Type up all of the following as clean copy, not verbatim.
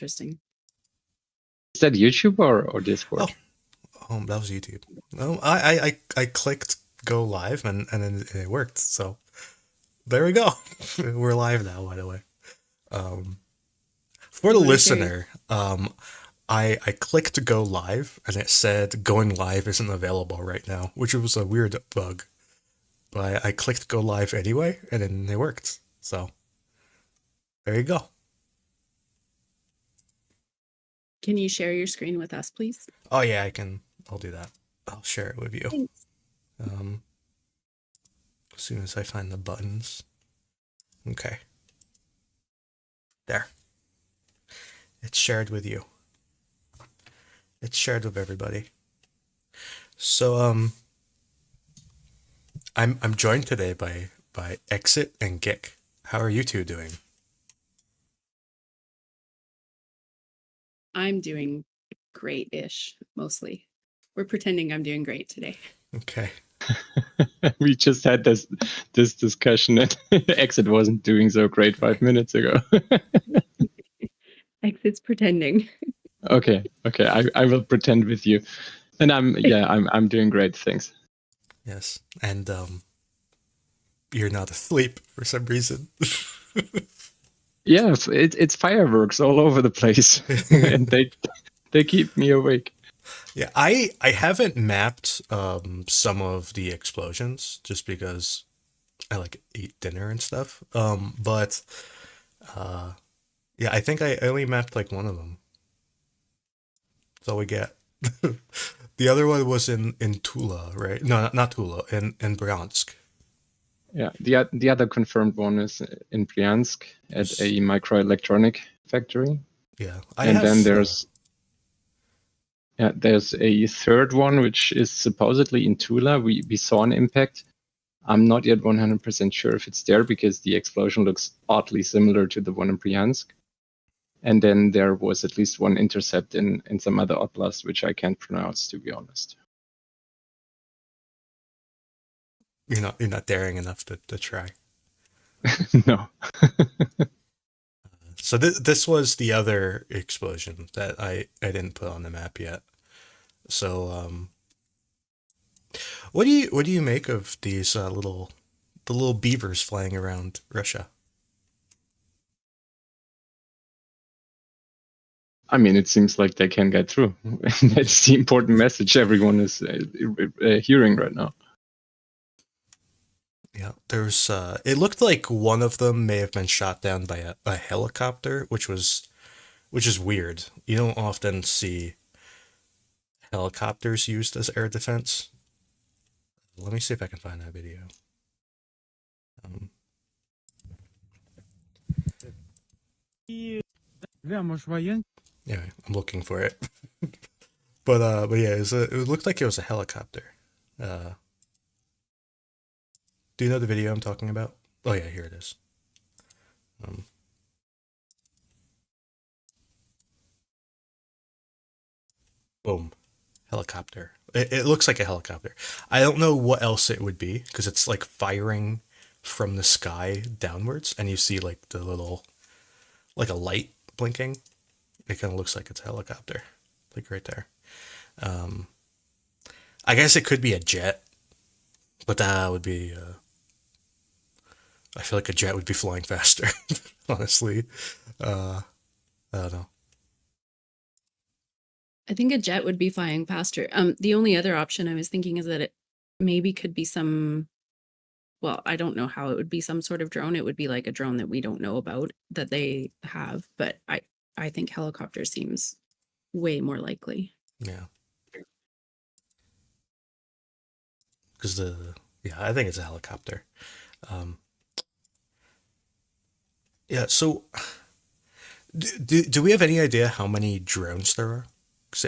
Interesting. Is that YouTube or Discord? Oh, that was YouTube. No, I clicked go live and then it worked. So there we go. We're live now, by the way. For the listener, I clicked go live and it said going live isn't available right now, which was a weird bug. But I clicked go live anyway and then it worked. So there you go. Can you share your screen with us, please? Oh yeah, I can. I'll do that. I'll share it with you. Thanks. As soon as I find the buttons. Okay. There. It's shared with you. It's shared with everybody. So I'm joined today by Exit and Gick. How are you two doing? I'm doing great-ish, mostly. We're pretending I'm doing great today. Okay. We just had this discussion and Exit wasn't doing so great 5 minutes ago. Exit's pretending. Okay. I will pretend with you. And I'm doing great, thanks. Yes. And you're not asleep for some reason. Yeah, it's fireworks all over the place. And they keep me awake. Yeah, I haven't mapped some of the explosions just because I like eat dinner and stuff. But yeah, I think I only mapped like one of them. That's all we get. The other one was in Tula, right? No, not Tula, in Bryansk. Yeah, the other confirmed one is in Bryansk at a microelectronic factory. Yeah, then there's a third one which is supposedly in Tula. We saw an impact. I'm not yet 100% sure if it's there because the explosion looks oddly similar to the one in Bryansk. And then there was at least one intercept in some other oblast which I can't pronounce, to be honest. You're not daring enough to try. No. So this was the other explosion that I didn't put on the map yet. So what do you make of these little beavers flying around Russia? I mean, it seems like they can get through. That's the important message everyone is hearing right now. Yeah, there's it looked like one of them may have been shot down by a helicopter, which is weird. You don't often see helicopters used as air defense. Let me see if I can find that video. Yeah, I'm looking for it. But yeah, it looked like it was a helicopter. Do you know the video I'm talking about? Oh yeah, here it is. Boom. Helicopter. It looks like a helicopter. I don't know what else it would be because it's like firing from the sky downwards and you see like the little, like a light blinking. It kind of looks like it's a helicopter, like right there. I guess it could be a jet, but that would be, I feel like a jet would be flying faster, honestly. I don't know. I think a jet would be flying faster. The only other option I was thinking is that it maybe could be some, well, I don't know how it would be some sort of drone. It would be like a drone that we don't know about that they have, but I think helicopter seems way more likely. Yeah. Because I think it's a helicopter. Yeah, so do we have any idea how many drones there are? 'Cause,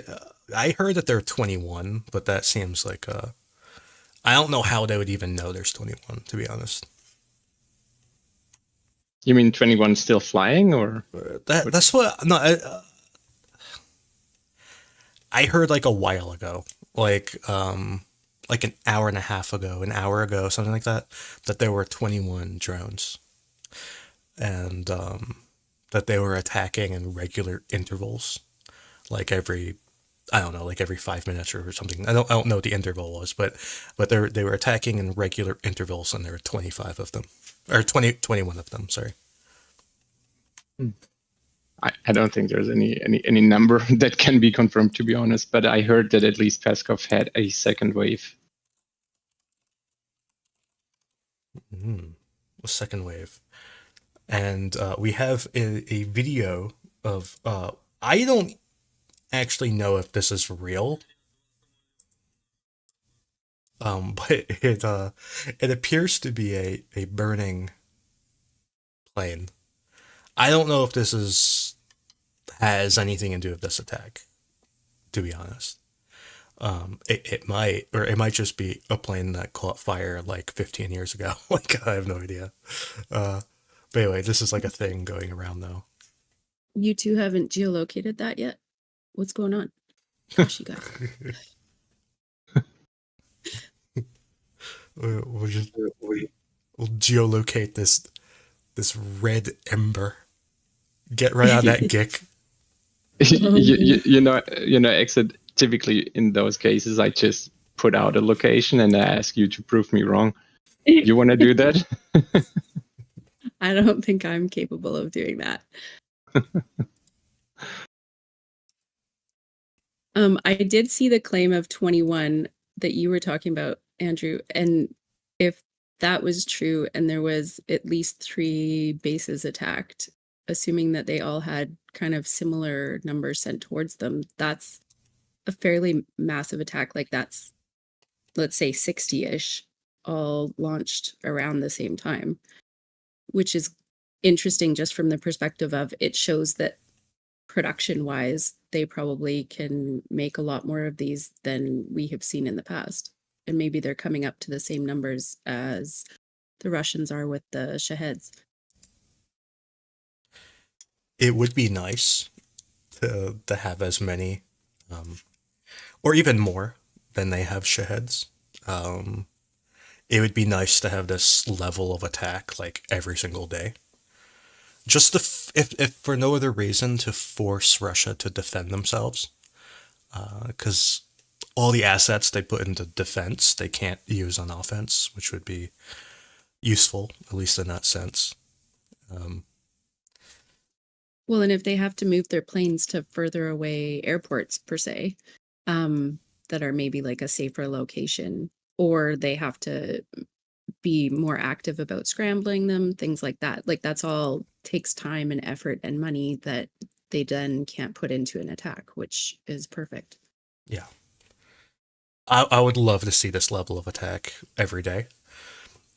I heard that there are 21, but that seems like I don't know how they would even know there's 21, to be honest. You mean 21 still flying, or that's what? No, I heard like a while ago, like an hour and a half ago, an hour ago, something like that, that there were 21 drones. And that they were attacking in regular intervals, like every 5 minutes or something. I don't know what the interval was, but they were attacking in regular intervals, and there were 25 of them, or 21 of them. Sorry. I don't think there's any number that can be confirmed, to be honest. But I heard that at least Peskov had a second wave. A second wave, and we have a video of. I don't actually know if this is real, but it appears to be a burning plane. I don't know if this has anything to do with this attack, to be honest. It might just be a plane that caught fire like 15 years ago. Like, I have no idea. But anyway, this is like a thing going around though. You two haven't geolocated that yet? What's going on? Gosh, you guys. We'll geolocate this red ember. Get right on that gick. you know, Exit. Typically, in those cases, I just put out a location and I ask you to prove me wrong. You want to do that? I don't think I'm capable of doing that. I did see the claim of 21 that you were talking about, Andrew, and if that was true and there was at least 3 bases attacked, assuming that they all had kind of similar numbers sent towards them, that's a fairly massive attack. Like, that's, let's say, 60-ish all launched around the same time, which is interesting just from the perspective of it shows that production wise, they probably can make a lot more of these than we have seen in the past. And maybe they're coming up to the same numbers as the Russians are with the Shaheds. It would be nice to have as many, or even more than they have Shaheds. It would be nice to have this level of attack like every single day. Just if for no other reason, to force Russia to defend themselves. Because all the assets they put into defense, they can't use on offense, which would be useful, at least in that sense. Well, and if they have to move their planes to further away airports, per se, that are maybe like a safer location, or they have to be more active about scrambling them, things like that. Like, that's all takes time and effort and money that they then can't put into an attack, which is perfect. Yeah. I would love to see this level of attack every day.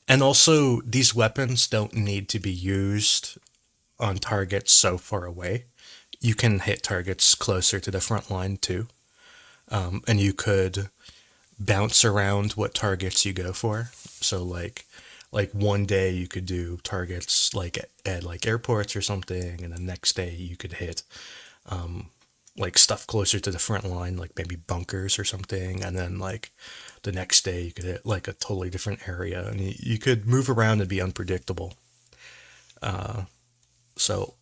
And also, these weapons don't need to be used on targets so far away. You can hit targets closer to the front line too. And you could bounce around what targets you go for. So like one day you could do targets like at like airports or something, and the next day you could hit like stuff closer to the front line, like maybe bunkers or something, and then like the next day you could hit like a totally different area, and you could move around and be unpredictable. So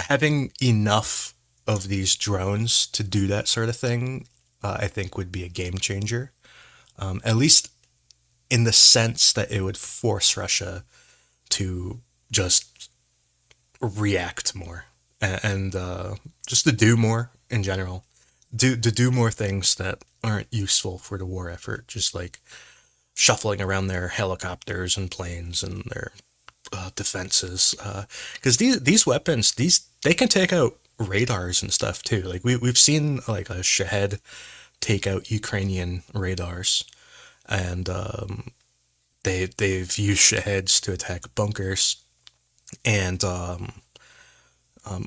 having enough of these drones to do that sort of thing, I think would be a game changer. At least in the sense that it would force Russia to just react more and just to do more in general. To do more things that aren't useful for the war effort, just like shuffling around their helicopters and planes and their defenses. Because these weapons, they can take out radars and stuff too. Like we've seen like a Shahed take out Ukrainian radars, and they've used Shaheds to attack bunkers and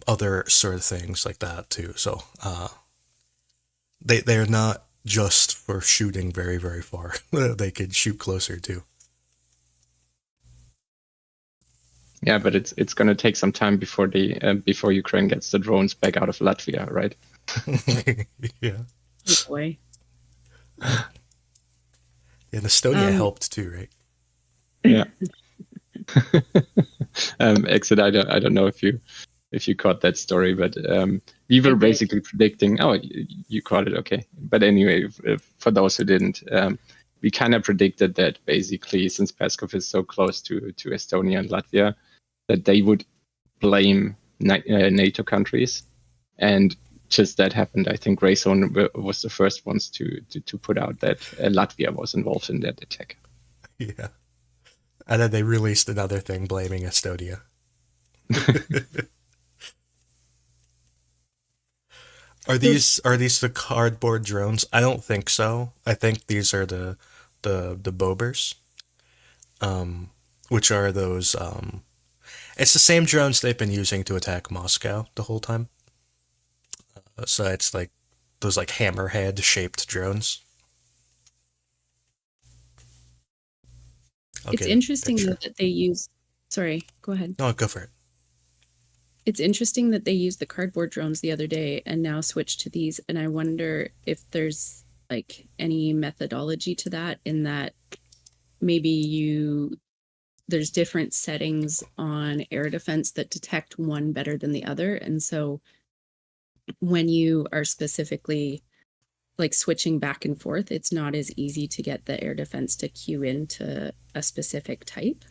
other sort of things like that too. So they're not just for shooting very, very far. They could shoot closer too. Yeah, but it's going to take some time before before Ukraine gets the drones back out of Latvia, right? Yeah. Oh boy. Yeah, and Estonia helped too, right? Yeah. exit. I don't know if you caught that story, but we were basically predicting. Oh, you caught it, okay. But anyway, for those who didn't, we kind of predicted that basically, since Peskov is so close to Estonia and Latvia, that they would blame NATO countries, and just that happened. I think Grayzone was the first ones to put out that Latvia was involved in that attack. Yeah. And then they released another thing blaming Estonia. Are these the cardboard drones? I don't think so. I think these are the Bobers, which are those. It's the same drones they've been using to attack Moscow the whole time. So it's like those like hammerhead shaped drones. It's interesting that they use. Sorry, go ahead. No, go for it. It's interesting that they used the cardboard drones the other day and now switched to these. And I wonder if there's like any methodology to that, in that maybe there's different settings on air defense that detect one better than the other. And so when you are specifically like switching back and forth, it's not as easy to get the air defense to cue into a specific type.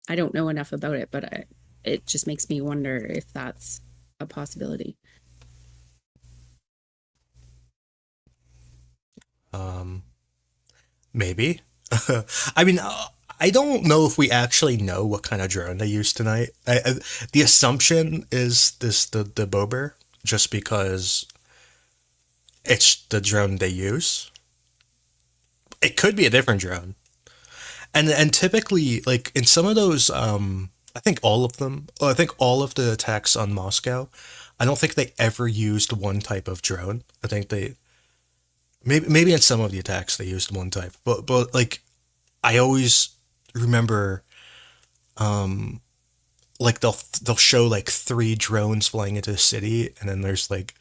I don't know enough about it, but it just makes me wonder if that's a possibility. Maybe. I mean, I don't know if we actually know what kind of drone they used tonight. The assumption is the Bober, just because it's the drone they use. It could be a different drone. And typically, like in some of those, I think all of them, I think all of the attacks on Moscow, I don't think they ever used one type of drone. I think maybe in some of the attacks they used one type, but like I always remember, like they'll show like 3 drones flying into the city, and then there's like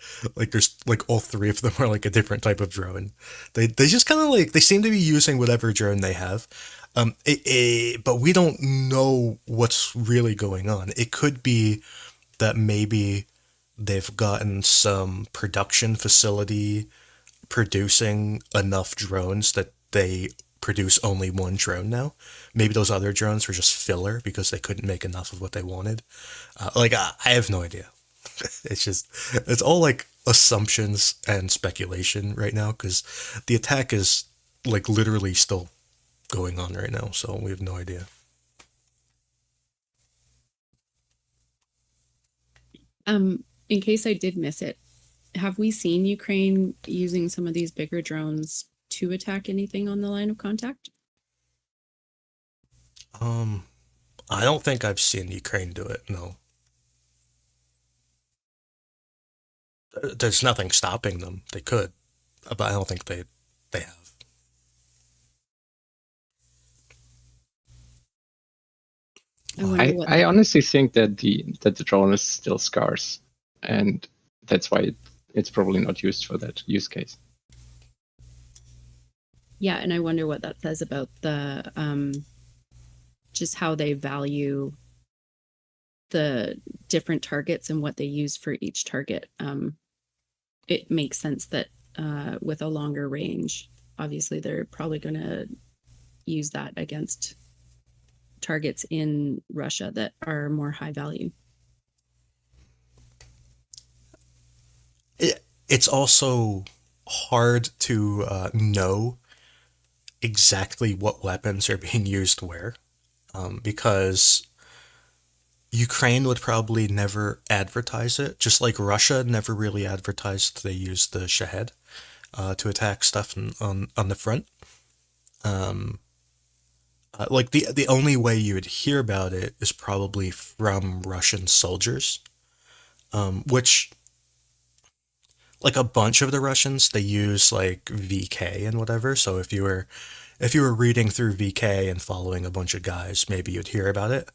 all 3 of them are like a different type of drone. They just kind of like, they seem to be using whatever drone they have. But we don't know what's really going on. It could be that maybe they've gotten some production facility producing enough drones that they produce only one drone now. Maybe those other drones were just filler because they couldn't make enough of what they wanted. I have no idea. It's all like assumptions and speculation right now, because the attack is like literally still going on right now, so we have no idea. In case I did miss it, have we seen Ukraine using some of these bigger drones to attack anything on the line of contact? I don't think I've seen Ukraine do it, no. There's nothing stopping them. They could, but I don't think they have. I honestly think that the drone is still scarce, and that's why it's probably not used for that use case. Yeah, and I wonder what that says about the just how they value the different targets and what they use for each target. It makes sense that with a longer range, obviously they're probably going to use that against targets in Russia that are more high value. It's also hard to know exactly what weapons are being used where, because Ukraine would probably never advertise it, just like Russia never really advertised they used the Shahed to attack stuff on the front. Like the only way you would hear about it is probably from Russian soldiers, which, like a bunch of the Russians, they use like VK and whatever. So if you were reading through VK and following a bunch of guys, maybe you'd hear about it.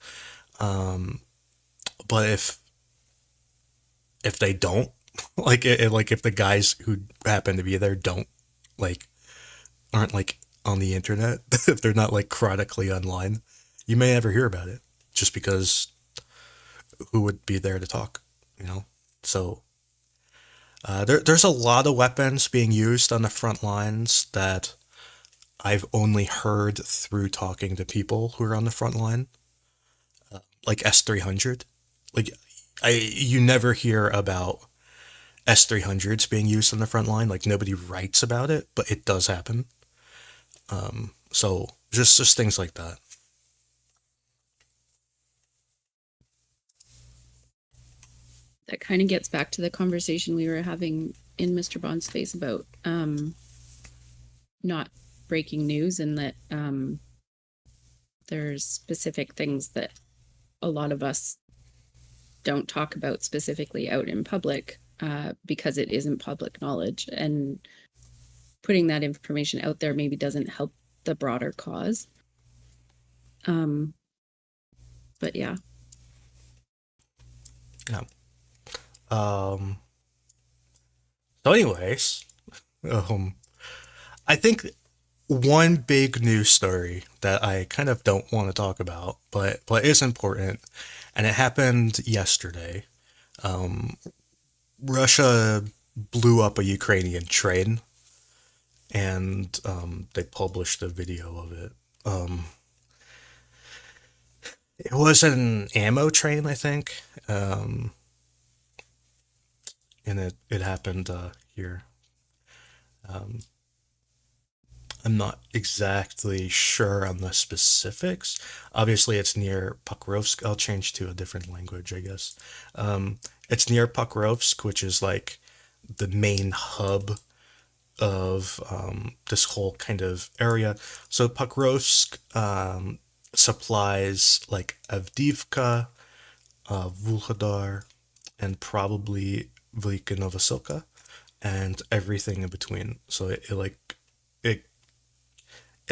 But if they don't, like if the guys who happen to be there aren't like on the internet, if they're not like chronically online, you may never hear about it. just because who would be there to talk, you know? So there's a lot of weapons being used on the front lines that I've only heard through talking to people who are on the front line, like S-300. Like, you never hear about S-300s being used on the front line. Like, nobody writes about it, but it does happen. So just things like that. That kind of gets back to the conversation we were having in Mr. Bond's space about not breaking news, and that there's specific things that a lot of us don't talk about specifically out in public because it isn't public knowledge, and putting that information out there maybe doesn't help the broader cause. But yeah. Yeah. So anyways, I think one big news story that I kind of don't want to talk about, but is important, and it happened yesterday. Russia blew up a Ukrainian train, and they published a video of it. It was an ammo train, I think. And it happened here. I'm not exactly sure on the specifics. Obviously, it's near Pokrovsk. I'll change to a different language, I guess. It's near Pokrovsk, which is like the main hub of this whole kind of area. So Pokrovsk supplies like Avdiivka, Vuhledar, and probably Velika Novosilka, and everything in between. So it's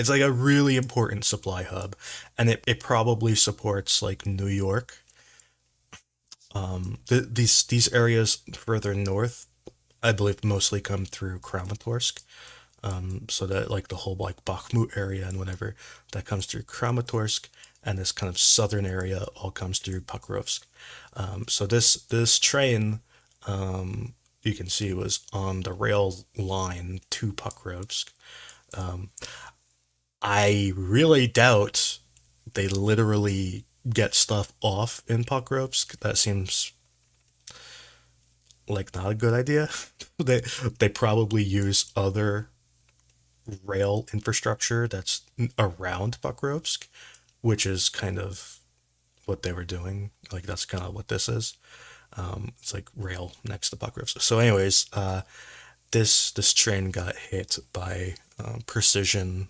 like a really important supply hub, and it probably supports like New York. These areas further north, I believe, mostly come through Kramatorsk. So that like the whole like Bakhmut area and whatever that comes through Kramatorsk, and this kind of southern area all comes through Pokrovsk. So this train, you can see, was on the rail line to Pokrovsk. I really doubt they literally get stuff off in Pokrovsk. That seems like not a good idea. They probably use other rail infrastructure that's around Pokrovsk, which is kind of what they were doing. Like, that's kind of what this is. It's like rail next to Pokrovsk. So anyways, this train got hit by precision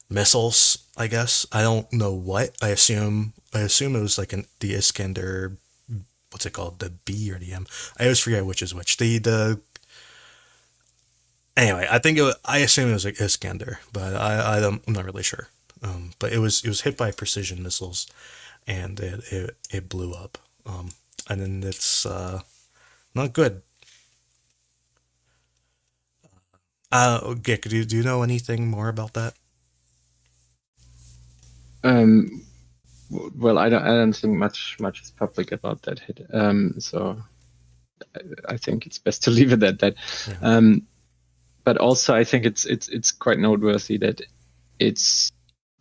missiles, I guess. I don't know what. I assume it was like the Iskander, what's it called? The B or the M? I always forget which is which. Anyway, I assume it was like Iskander, but I'm not really sure. But it was hit by precision missiles, and it blew up. And then it's not good. Gick, do you know anything more about that? Well, I don't think much is public about that hit. So I think it's best to leave it at that. Yeah. But also, I think it's quite noteworthy that it's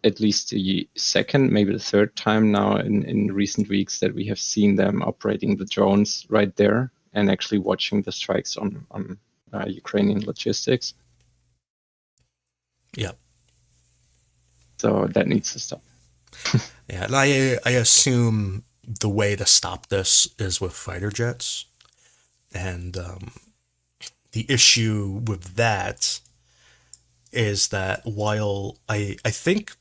at least the second, maybe the third time now in recent weeks that we have seen them operating the drones right there and actually watching the strikes on Ukrainian logistics. Yeah. So that needs to stop. Yeah, and I assume the way to stop this is with fighter jets. And the issue with that is that while I think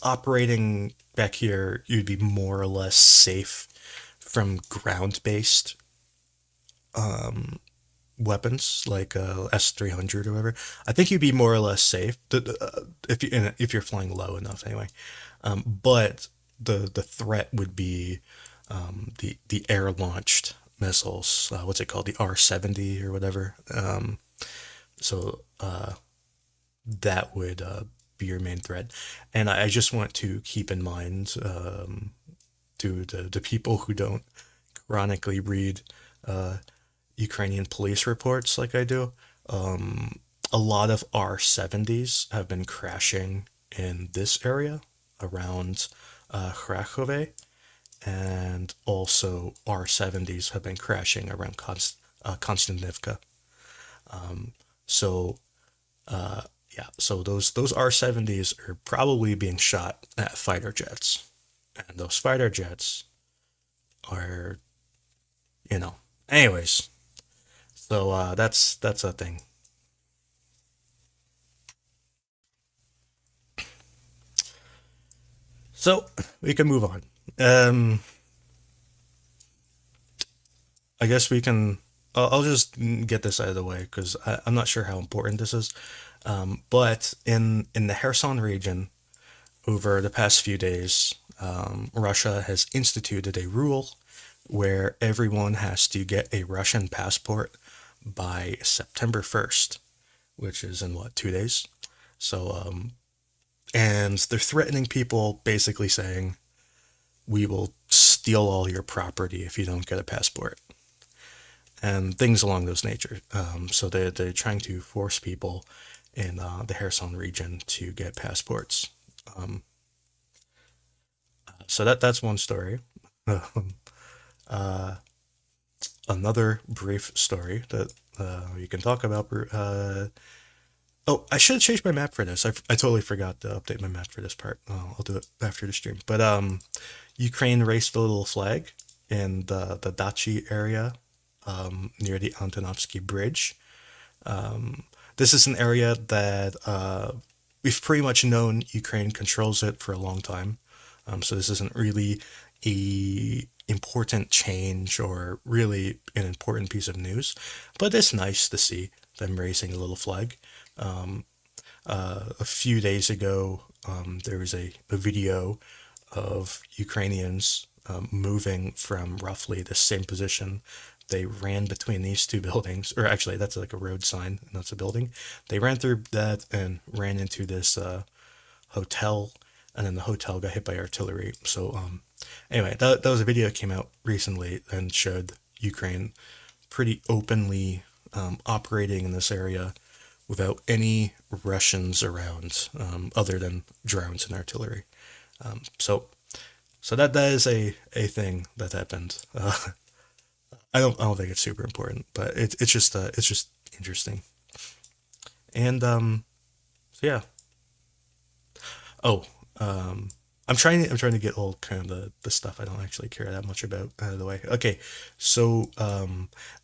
operating back here, you'd be more or less safe from ground-based weapons like S-300 or whatever. I think you'd be more or less safe if you're flying low enough, anyway. But the threat would be the air-launched missiles. What's it called? The R-70 or whatever. So that would be your main threat. And I just want to keep in mind to the people who don't chronically read Ukrainian police reports like I do, a lot of R-70s have been crashing in this area around Kharkov, and also R-70s have been crashing around Konstantinivka. So yeah, so those R-70s are probably being shot at fighter jets, and those fighter jets are, anyways. So that's a thing. So we can move on. I guess we can. I'll just get this out of the way because I'm not sure how important this is. But in the Kherson region, over the past few days, Russia has instituted a rule where everyone has to get a Russian passport by September 1st, which is in 2 days. So, and they're threatening people, basically saying, we will steal all your property if you don't get a passport, and things along those nature. So they're trying to force people in the Kherson region to get passports. So that's one story. Another brief story that you can talk about. Oh, I should have changed my map for this. I totally forgot to update my map for this part. I'll do it after the stream. But Ukraine raised a little flag in the Dachi area near the Antonovsky Bridge. This is an area that we've pretty much known Ukraine controls it for a long time. So this isn't really a important change or really an important piece of news, but it's nice to see them raising a little flag. A few days ago, there was a video of Ukrainians moving from roughly the same position. They ran between these two buildings, or actually that's like a road sign, and that's a building. They ran through that and ran into this hotel, and then the hotel got hit by artillery. So anyway, that was a video that came out recently and showed Ukraine pretty openly operating in this area without any Russians around, other than drones and artillery. So that is a thing that happened. I don't think it's super important, but it's just interesting. And so yeah. Oh, I'm trying to get all kind of the stuff I don't actually care that much about out of the way. Okay, so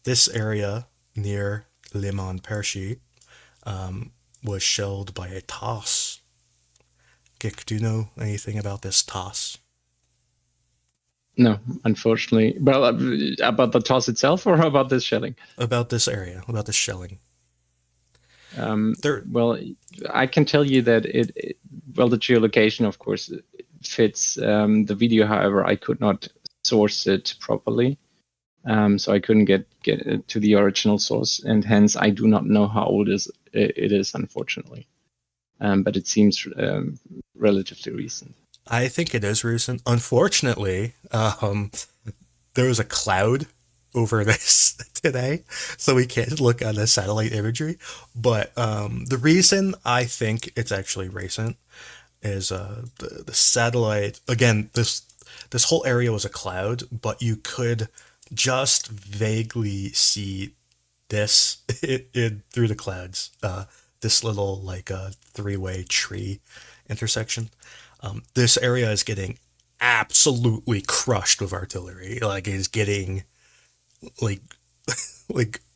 this area near Lyman Pershyi was shelled by a TOS. Gik, do you know anything about this TOS? No, unfortunately. Well, about the toss itself or about this shelling? About this area, about the shelling. Well, I can tell you that the geolocation, of course, fits the video. However, I could not source it properly, so I couldn't get it to the original source, and hence I do not know how old it is, unfortunately. But it seems relatively recent. I think it is recent. Unfortunately, there was a cloud over this today, so we can't look at the satellite imagery. But the reason I think it's actually recent is the satellite. Again, this whole area was a cloud, but you could just vaguely see this through the clouds. This little like three-way tree intersection. This area is getting absolutely crushed with artillery. Like, it's getting like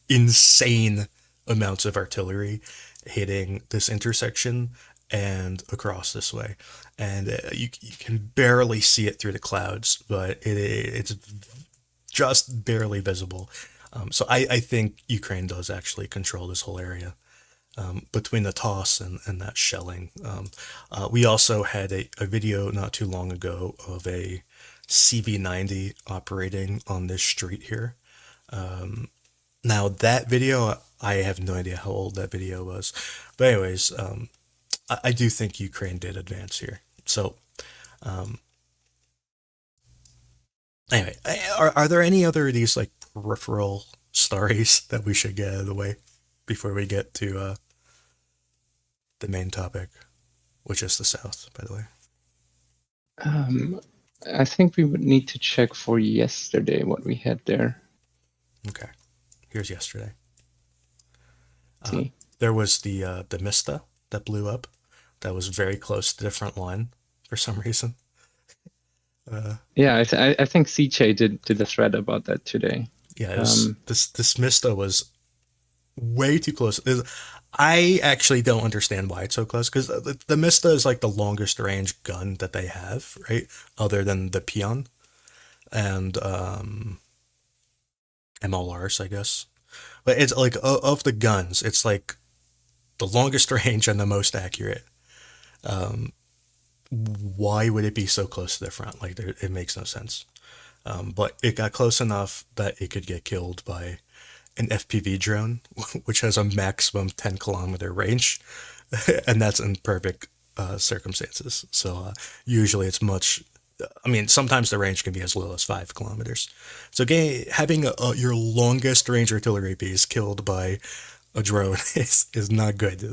insane amounts of artillery hitting this intersection and across this way, and you can barely see it through the clouds, but it's just barely visible. So I think Ukraine does actually control this whole area. Between the toss and that shelling. We also had a video not too long ago of a CV-90 operating on this street here. Now that video, I have no idea how old that video was. But anyways, I do think Ukraine did advance here. So Anyway, are there any other of these like peripheral stories that we should get out of the way before we get to the main topic, which is the south, by the way? I think we would need to check for yesterday what we had there. Okay, here's yesterday. See. There was the MSTA that blew up. That was very close to the front line for some reason. Yeah, I think CJ did a thread about that today. Yeah, it was, this MSTA was way too close. I actually don't understand why it's so close, because the MSTA is like the longest range gun that they have, right? Other than the Peon and MLRs, I guess. But it's like of the guns, it's like the longest range and the most accurate. Why would it be so close to the front? Like, it makes no sense. But it got close enough that it could get killed by an FPV drone, which has a maximum 10-kilometer range, and that's in perfect circumstances. So usually it's much. I mean, sometimes the range can be as little as 5 kilometers. So having your longest range artillery piece killed by a drone is not good.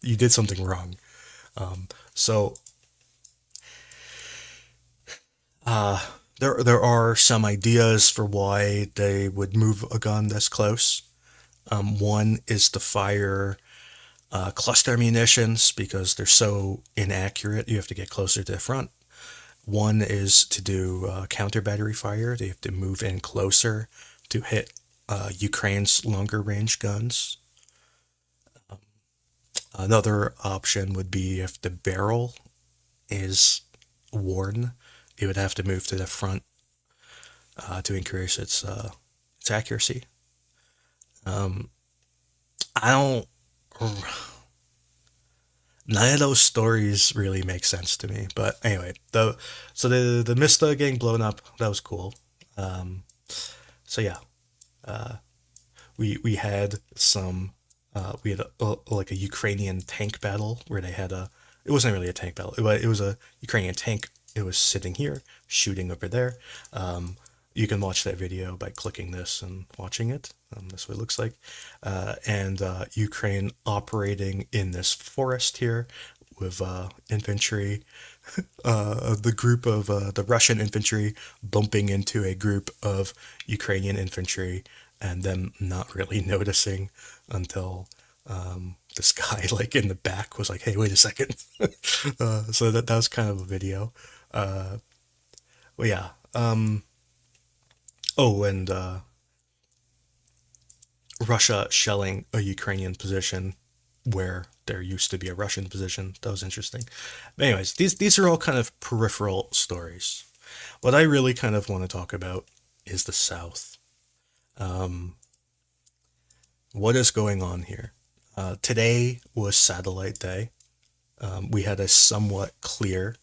You did something wrong. There are some ideas for why they would move a gun this close. One is to fire cluster munitions because they're so inaccurate. You have to get closer to the front. One is to do counter battery fire. They have to move in closer to hit Ukraine's longer range guns. Another option would be if the barrel is worn, it would have to move to the front to increase its accuracy. I don't. None of those stories really make sense to me. But anyway, the MSTA getting blown up, that was cool. So yeah, we had some. We had like a Ukrainian tank battle where they had it wasn't really a tank battle, but it was a Ukrainian tank. It was sitting here, shooting over there. You can watch that video by clicking this and watching it. That's what it looks like. And Ukraine operating in this forest here with infantry, the group of the Russian infantry bumping into a group of Ukrainian infantry, and them not really noticing until this guy like in the back was like, hey, wait a second. So that was kind of a video. Well, yeah. Oh, and Russia shelling a Ukrainian position where there used to be a Russian position. That was interesting. But anyways, these are all kind of peripheral stories. What I really kind of want to talk about is the South. What is going on here? Today was Satellite Day. We had a somewhat clear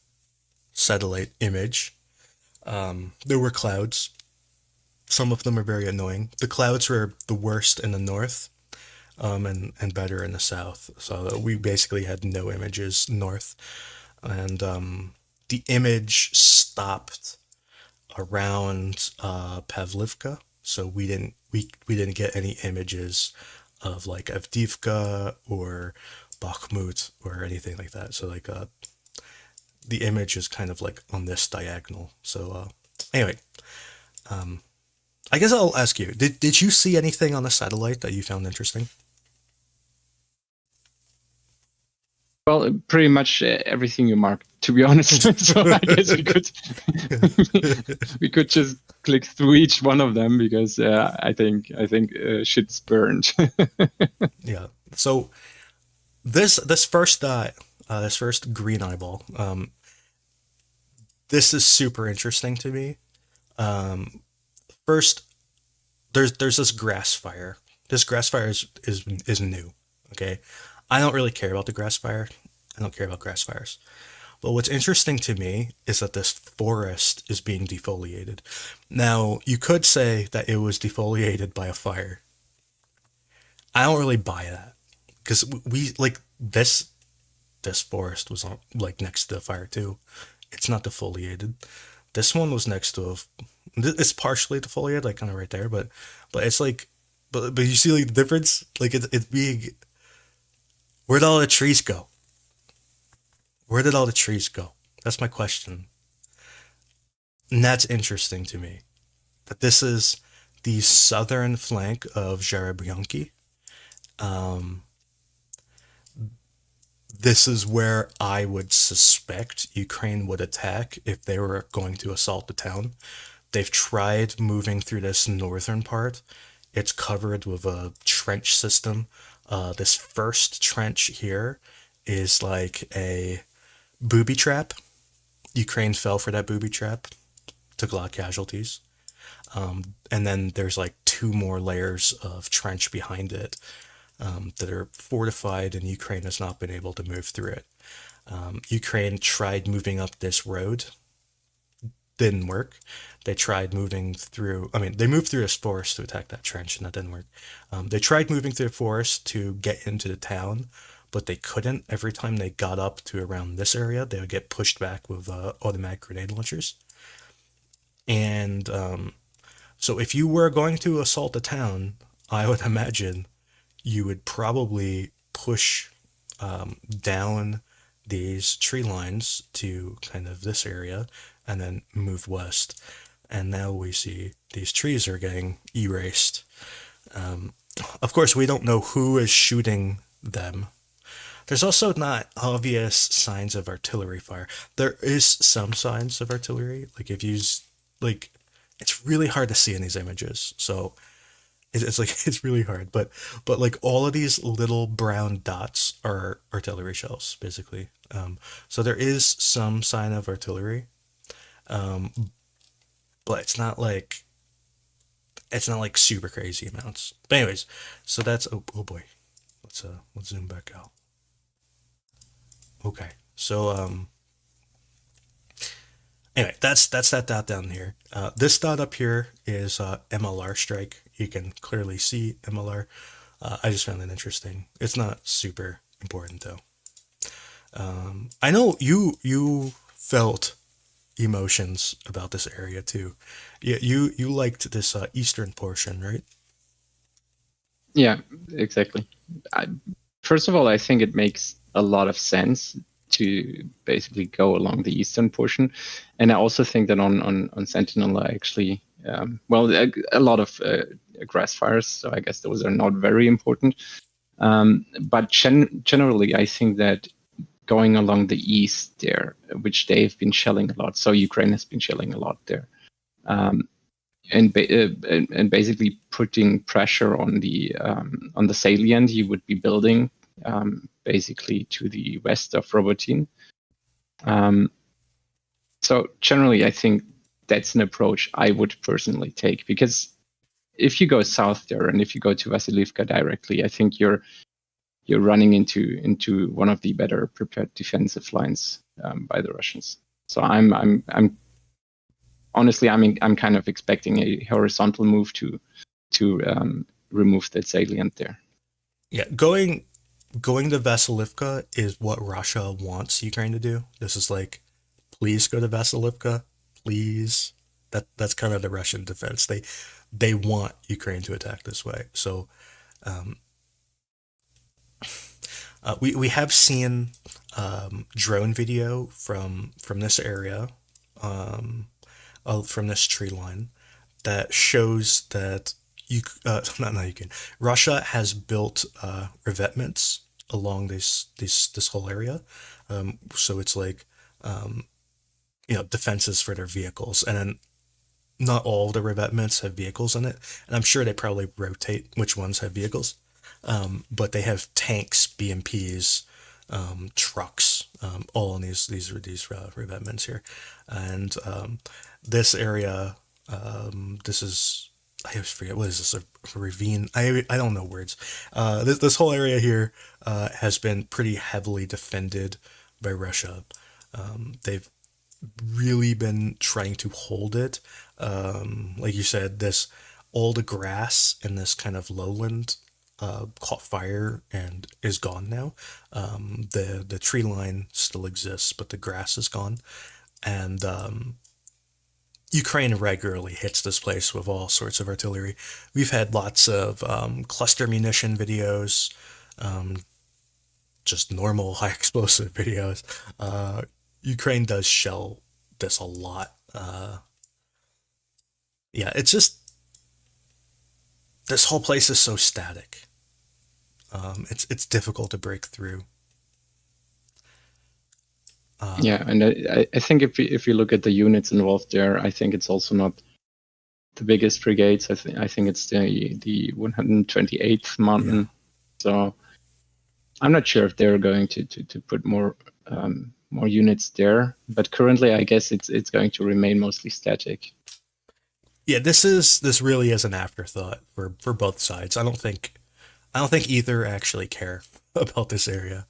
satellite image. There were clouds. Some of them are very annoying. The clouds were the worst in the north, and better in the south. So we basically had no images north, and the image stopped around Pavlivka. So we didn't get any images of like Avdiivka or Bakhmut or anything like that. So like the image is kind of like on this diagonal. So anyway, I guess I'll ask you, did you see anything on the satellite that you found interesting? Well, pretty much everything you marked, to be honest. So I guess we could just click through each one of them because I think shit's burned. Yeah. So this first green eyeball, this is super interesting to me. First, there's this grass fire. This grass fire is new. Okay, I don't really care about the grass fire. I don't care about grass fires. But what's interesting to me is that this forest is being defoliated. Now, you could say that it was defoliated by a fire. I don't really buy that because we like this forest was on, like next to the fire too. It's not defoliated. This one was next to It's partially defoliated, like kind of right there, but it's like, but you see like the difference, like it's being. Where'd all the trees go? Where did all the trees go? That's my question. And that's interesting to me. That this is the southern flank of Zhereb'yanky. Um, this is where I would suspect Ukraine would attack if they were going to assault the town. They've tried moving through this northern part. It's covered with a trench system. This first trench here is like a booby trap. Ukraine fell for that booby trap, took a lot of casualties. And then there's like two more layers of trench behind it that are fortified, and Ukraine has not been able to move through it. Ukraine tried moving up this road, didn't work. They tried moving through, they moved through this forest to attack that trench, and that didn't work. They tried moving through the forest to get into the town, but they couldn't. Every time they got up to around this area, they would get pushed back with automatic grenade launchers. And so if you were going to assault the town, I would imagine you would probably push down these tree lines to kind of this area and then move west. And now we see these trees are getting erased. Of course, we don't know who is shooting them. There's also not obvious signs of artillery fire. There is some signs of artillery. Like if you like, it's really hard to see in these images. So it's like it's really hard. But like all of these little brown dots are artillery shells, basically. So there is some sign of artillery, but it's not like super crazy amounts. But anyways, so that's oh boy, let's zoom back out. Okay, so anyway, that's that dot down here. This dot up here is MLR strike. You can clearly see MLR. I just found it interesting. It's not super important though. I know you felt emotions about this area too. You liked this eastern portion, right? Yeah, exactly. First of all, I think it makes a lot of sense to basically go along the eastern portion, and I also think that on Sentinel, I actually a lot of grass fires, so I guess those are not very important. But generally, I think that going along the east there, which they've been shelling a lot, so Ukraine has been shelling a lot there, and basically putting pressure on the salient you would be building basically to the west of Robotyne. So generally, I think that's an approach I would personally take, because if you go south there and if you go to Vasilivka directly, I think you're running into one of the better prepared defensive lines by the Russians. So I'm honestly, I'm kind of expecting a horizontal move to remove that salient there. Yeah, going to Vasilivka is what Russia wants Ukraine to do. This is like, please go to Vasilivka, please. That's kind of the Russian defense. They want Ukraine to attack this way. So we have seen drone video from this area, from this tree line, that shows that Russia has built revetments along this whole area. So it's like defenses for their vehicles, and then not all the revetments have vehicles in it, and I'm sure they probably rotate which ones have vehicles. But they have tanks, BMPs, trucks, all in these revetments here, and this area. This is, I always forget, what is this, a ravine? I don't know words. This whole area here has been pretty heavily defended by Russia. They've really been trying to hold it. Like you said, all the grass in this kind of lowland caught fire and is gone now. The tree line still exists, but the grass is gone. And Ukraine regularly hits this place with all sorts of artillery. We've had lots of cluster munition videos, just normal high explosive videos. Ukraine does shell this a lot. Yeah, it's just this whole place is so static. It's difficult to break through. Yeah, and I think if you look at the units involved there, I think it's also not the biggest brigades. I think it's the 128th Mountain. Yeah. So I'm not sure if they're going to put more units there. But currently, I guess it's going to remain mostly static. Yeah, this really is an afterthought for both sides. I don't think either actually care about this area.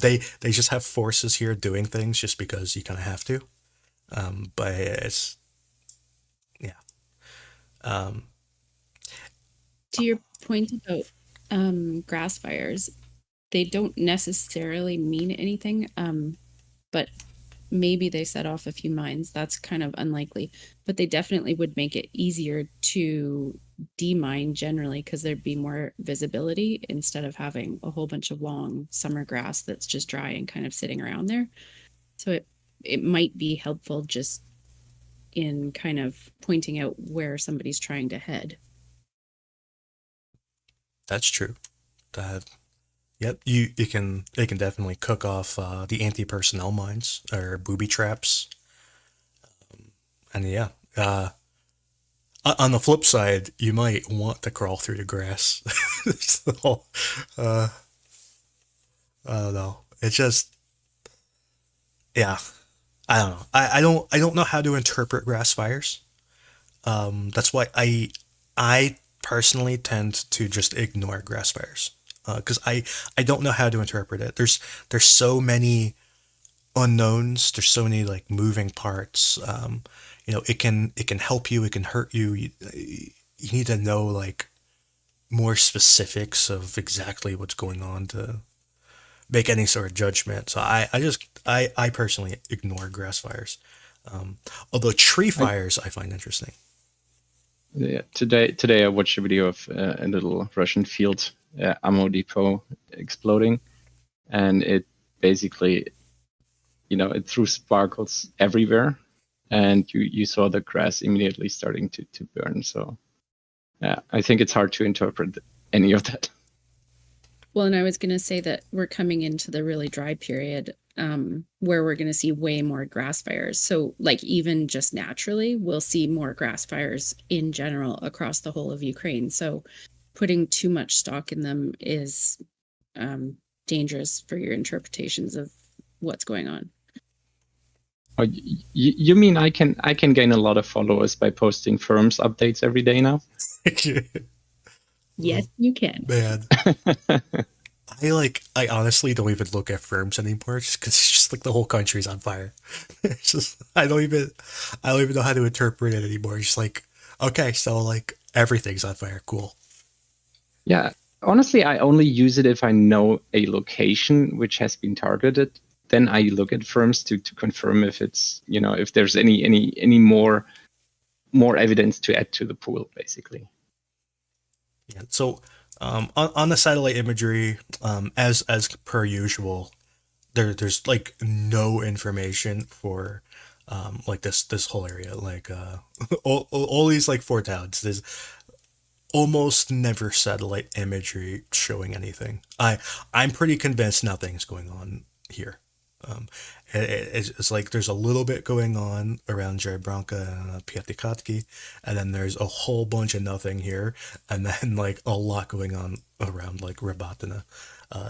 They just have forces here doing things just because you kind of have to. But it's yeah. To your point about grass fires, they don't necessarily mean anything, but maybe they set off a few mines. That's kind of unlikely, but they definitely would make it easier to demine generally because there'd be more visibility instead of having a whole bunch of long summer grass that's just dry and kind of sitting around there. So it might be helpful just in kind of pointing out where somebody's trying to head. That's true. Yep, they can definitely cook off the anti-personnel mines or booby traps. And yeah, on the flip side, you might want to crawl through the grass. So, I don't know. It's just, yeah, I don't know. I don't know how to interpret grass fires. That's why I personally tend to just ignore grass fires. Because I don't know how to interpret it. There's so many unknowns. There's so many like moving parts. It can help you. It can hurt you. You need to know like more specifics of exactly what's going on to make any sort of judgment. So I personally ignore grass fires. Although tree fires I find interesting. Yeah, today I watched a video of a little Russian field ammo depot exploding, and it basically, it threw sparkles everywhere, and you saw the grass immediately starting to burn. So yeah, I think it's hard to interpret any of that. Well, and I was going to say that we're coming into the really dry period where we're going to see way more grass fires. So like even just naturally, we'll see more grass fires in general across the whole of Ukraine. So putting too much stock in them is dangerous for your interpretations of what's going on. Oh, you mean I can gain a lot of followers by posting firms updates every day now? Yes, you can. Man. I honestly don't even look at firms anymore just because it's just like the whole country's on fire. It's just I don't even know how to interpret it anymore. It's just like, okay, so like everything's on fire. Cool. Yeah, honestly, I only use it if I know a location which has been targeted. Then I look at firms to confirm if it's if there's any more evidence to add to the pool, basically. Yeah. So on the satellite imagery, as per usual, there's like no information for like this whole area. Like all these like 4 towns. There's almost never satellite imagery showing anything. I'm pretty convinced nothing's going on here. It's like there's a little bit going on around Zhereb'yanky and Piatikatki, and then there's a whole bunch of nothing here, and then like a lot going on around like Robotyne.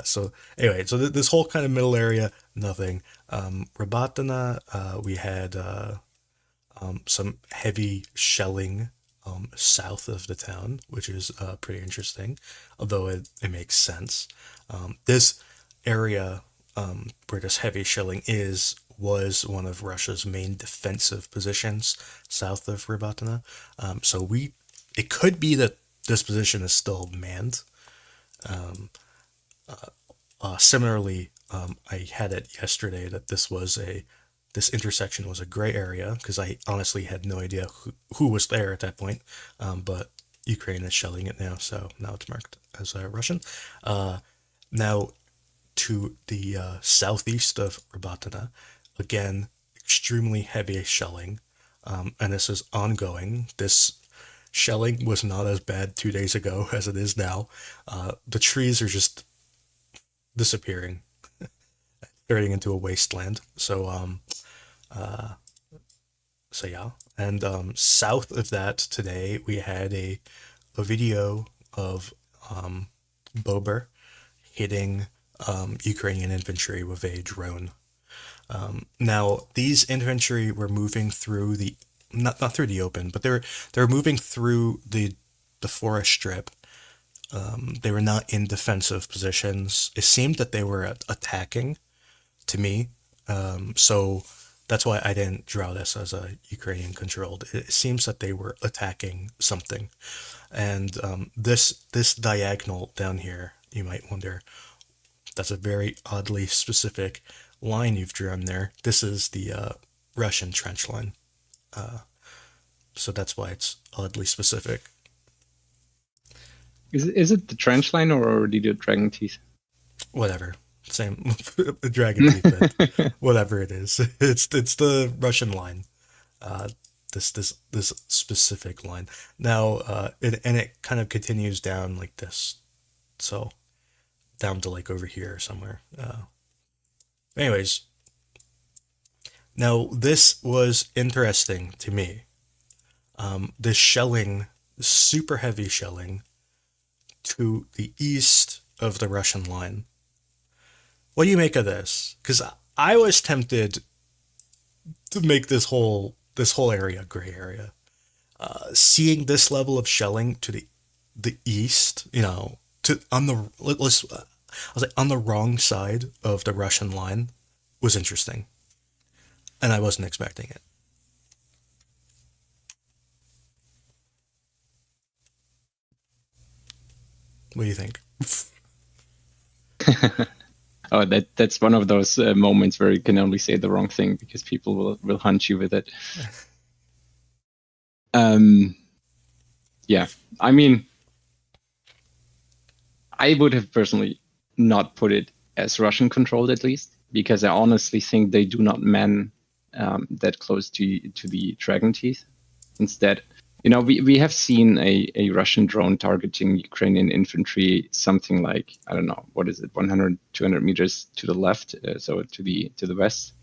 So anyway, so this whole kind of middle area, nothing. Robotyne, we had some heavy shelling south of the town, which is pretty interesting, although it makes sense. This area where this heavy shelling was one of Russia's main defensive positions south of Robotyne. So it could be that this position is still manned. Similarly, I had it yesterday that this was a this intersection was a gray area because I honestly had no idea who was there at that point. But Ukraine is shelling it now, so now it's marked as Russian. Now to the southeast of Robotyne, again, extremely heavy shelling, and this is ongoing. This shelling was not as bad 2 days ago as it is now. The trees are just disappearing, turning into a wasteland. So yeah. And south of that today, we had a video of Bober hitting Ukrainian infantry with a drone. Now, these infantry were moving through the not through the open, but they're moving through the forest strip. They were not in defensive positions. It seemed that they were attacking, to me. So that's why I didn't draw this as a Ukrainian controlled. It seems that they were attacking something. And this diagonal down here, you might wonder, that's a very oddly specific line you've drawn there. This is the Russian trench line. So that's why it's oddly specific. Is it the trench line or already the dragon teeth? Whatever. Same. Dragon teeth. Whatever it is. It's the Russian line. This specific line. Now, it kind of continues down like this. So down to like over here somewhere. Anyways. Now, this was interesting to me. This shelling, super heavy shelling, to the east of the Russian line. What do you make of this? Because I was tempted to make this whole area a gray area. Seeing this level of shelling to the east, on the wrong side of the Russian line was interesting. And I wasn't expecting it. What do you think? Oh, that's one of those moments where you can only say the wrong thing because people will hunt you with it. Yeah, I mean, I would have personally not put it as Russian controlled, at least, because I honestly think they do not man that close to the dragon teeth. Instead, we have seen a Russian drone targeting Ukrainian infantry, something like, I don't know, what is it, 100, 200 meters to the left, so to the west.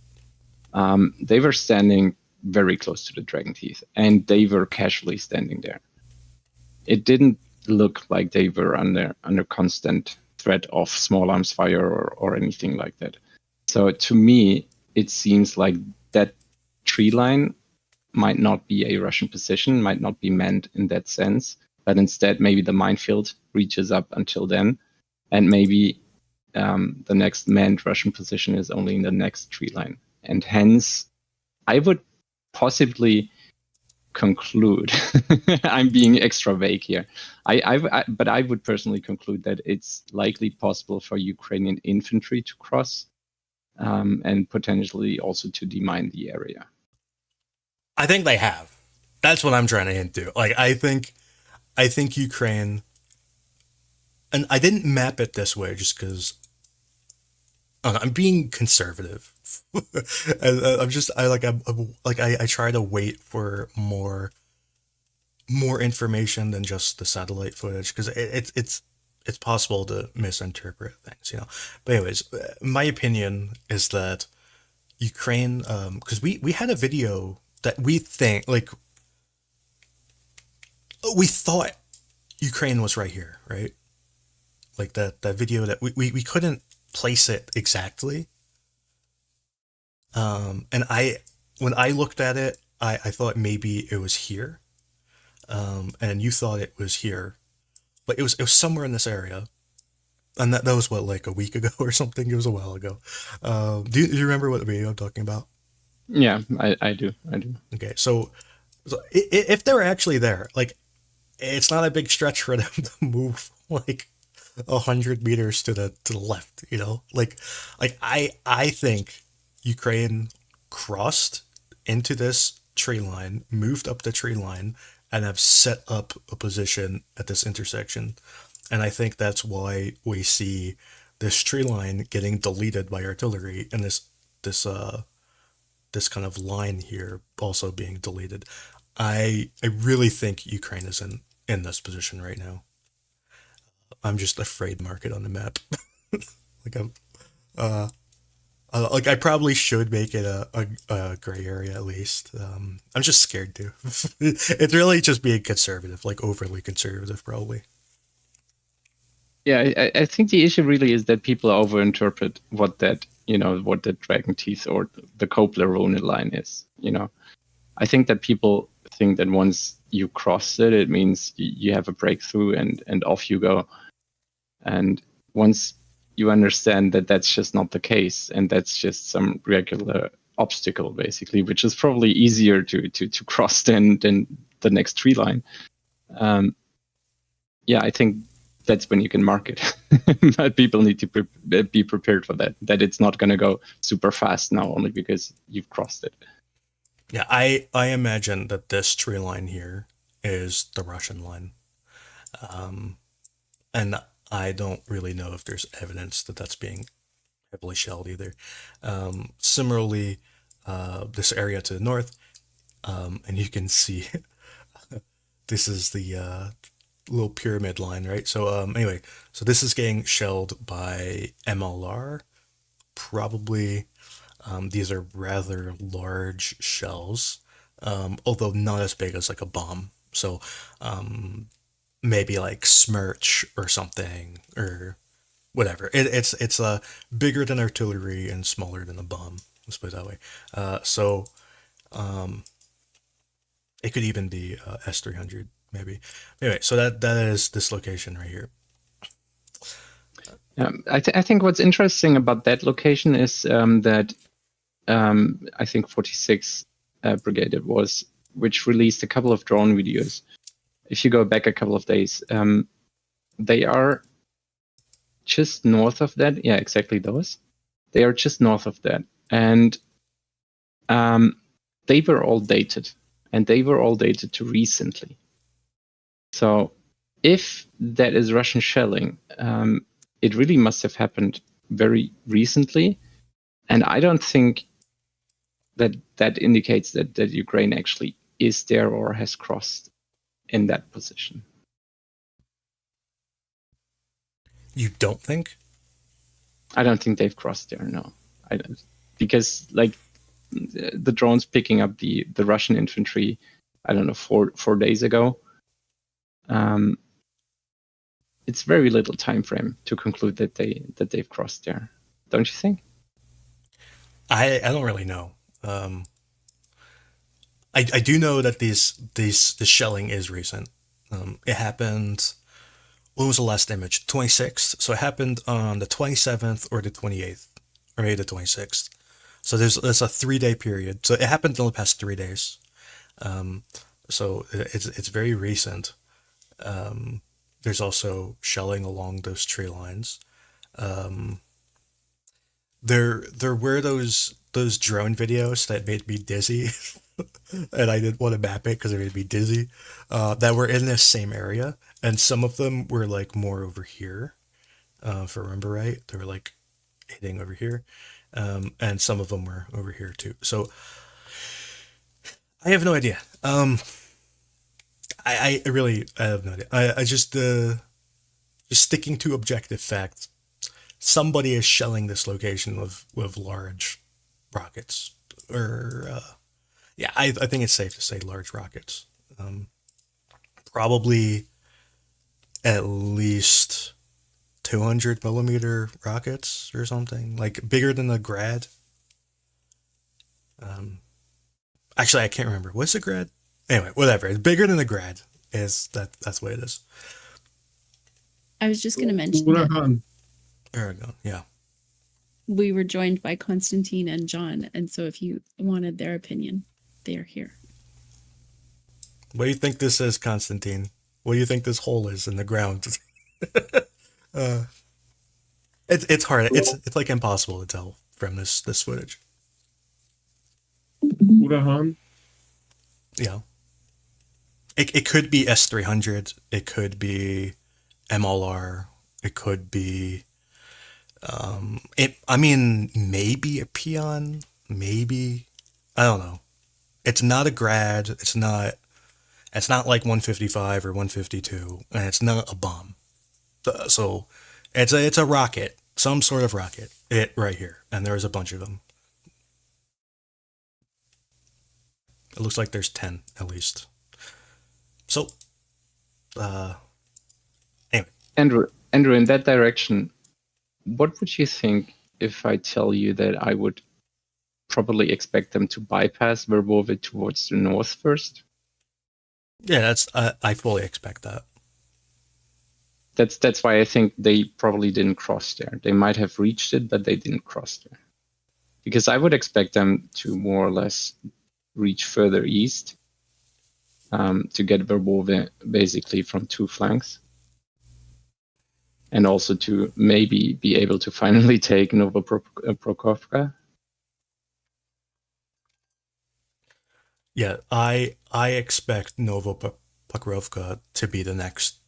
They were standing very close to the dragon teeth, and they were casually standing there. It didn't look like they were under constant threat of small arms fire or anything like that. So to me, it seems like that tree line might not be a Russian position, might not be manned in that sense, but instead maybe the minefield reaches up until then, and maybe the next manned Russian position is only in the next tree line. And hence, I would possibly conclude, I'm being extra vague here, but I would personally conclude that it's likely possible for Ukrainian infantry to cross and potentially also to demine the area. I think they have. That's what I'm trying to hint to. Like, I think Ukraine, and I didn't map it this way just because I'm being conservative. I try to wait for more information than just the satellite footage because it's possible to misinterpret things, But anyways, my opinion is that Ukraine, because we had a video that we thought Ukraine was right here, right? Like that video that we couldn't place it exactly. And when I looked at it, I thought maybe it was here. And you thought it was here, but it was somewhere in this area. And that was what, like a week ago or something? It was a while ago. Do you remember what video I'm talking about? Yeah, I do. Okay, so if they're actually there, like, it's not a big stretch for them to move like 100 meters to the left, Like I think Ukraine crossed into this tree line, moved up the tree line, and have set up a position at this intersection. And I think that's why we see this tree line getting deleted by artillery, and this kind of line here also being deleted. I really think Ukraine is in this position right now. I'm just afraid to mark it on the map. Like I probably should make it a gray area at least. I'm just scared to. It's really just being conservative, like overly conservative, probably. Yeah, I think the issue really is that people overinterpret what that, what the Dragon Teeth or the Kobler-Rune line is. I think that people think that once you cross it, it means you have a breakthrough and off you go. And once you understand that that's just not the case, and that's just some regular obstacle, basically, which is probably easier to cross than the next tree line. Yeah, I think that's when you can mark it. But people need to be prepared for that it's not going to go super fast now only because you've crossed it. Yeah, I imagine that this tree line here is the Russian line. And I don't really know if there's evidence that that's being heavily shelled either. Similarly, this area to the north, and you can see this is the little pyramid line, right? So anyway, so this is getting shelled by MLR. Probably these are rather large shells, although not as big as like a bomb. So maybe like Smerch or something, or whatever. It's bigger than artillery and smaller than a bomb. Let's put it that way. So it could even be S-300 maybe. Anyway, so that is this location right here. Yeah, I think what's interesting about that location is that I think 46 Brigade it was, which released a couple of drone videos. If you go back a couple of days, they are just north of that. Yeah, exactly those. They are just north of that. And they were all dated. And they were all dated to recently. So if that is Russian shelling, it really must have happened very recently. And I don't think that indicates that Ukraine actually is there or has crossed in that position. You don't think? I don't think they've crossed there, no. I don't. Because like the drones picking up the Russian infantry, I don't know, four days ago. It's very little time frame to conclude that they've crossed there, don't you think? I don't really know. I do know that the shelling is recent. It happened. When was the last image? 26th. So it happened on the 27th or the 28th, or maybe the 26th. So there's a 3-day period. So it happened in the past 3 days. So it's very recent. There's also shelling along those tree lines. There were those drone videos that made me dizzy, and I didn't want to map it because it made me dizzy. That were in this same area, and some of them were like more over here. If I remember right, they were like hitting over here, and some of them were over here too. So I have no idea. I really have no idea. I just sticking to objective facts. Somebody is shelling this location with large rockets, or yeah, I think it's safe to say large rockets. Probably at least 200 millimeter rockets or something, like bigger than the Grad. Actually, I can't remember. What's the Grad? Anyway, whatever. It's bigger than the Grad. That's what it is. I was just going to mention that Aragon, yeah. we were joined by Constantine and John, and so if you wanted their opinion, they are here. What do you think this is, Constantine? What do you think this hole is in the ground? It's hard. It's like impossible to tell from this footage. Urozhaine. Yeah. It could be S300. It could be MLR. It could be maybe a peon, maybe, I don't know. It's not a grad. It's not like 155 or 152, and it's not a bomb. So it's a rocket, some sort of rocket. It right here, and there's a bunch of them. It looks like there's 10 at least. So, anyway, Andrew, in that direction, what would you think if I tell you that I would probably expect them to bypass Verbove towards the north first? yeah, that's I fully expect that. That's why I think they probably didn't cross there. They might have reached it, but they didn't cross there. Because I would expect them to more or less reach further east to get Verbove basically from two flanks. And also to maybe be able to finally take Novoprokhovka. Yeah, I expect Novopokrovka to be the next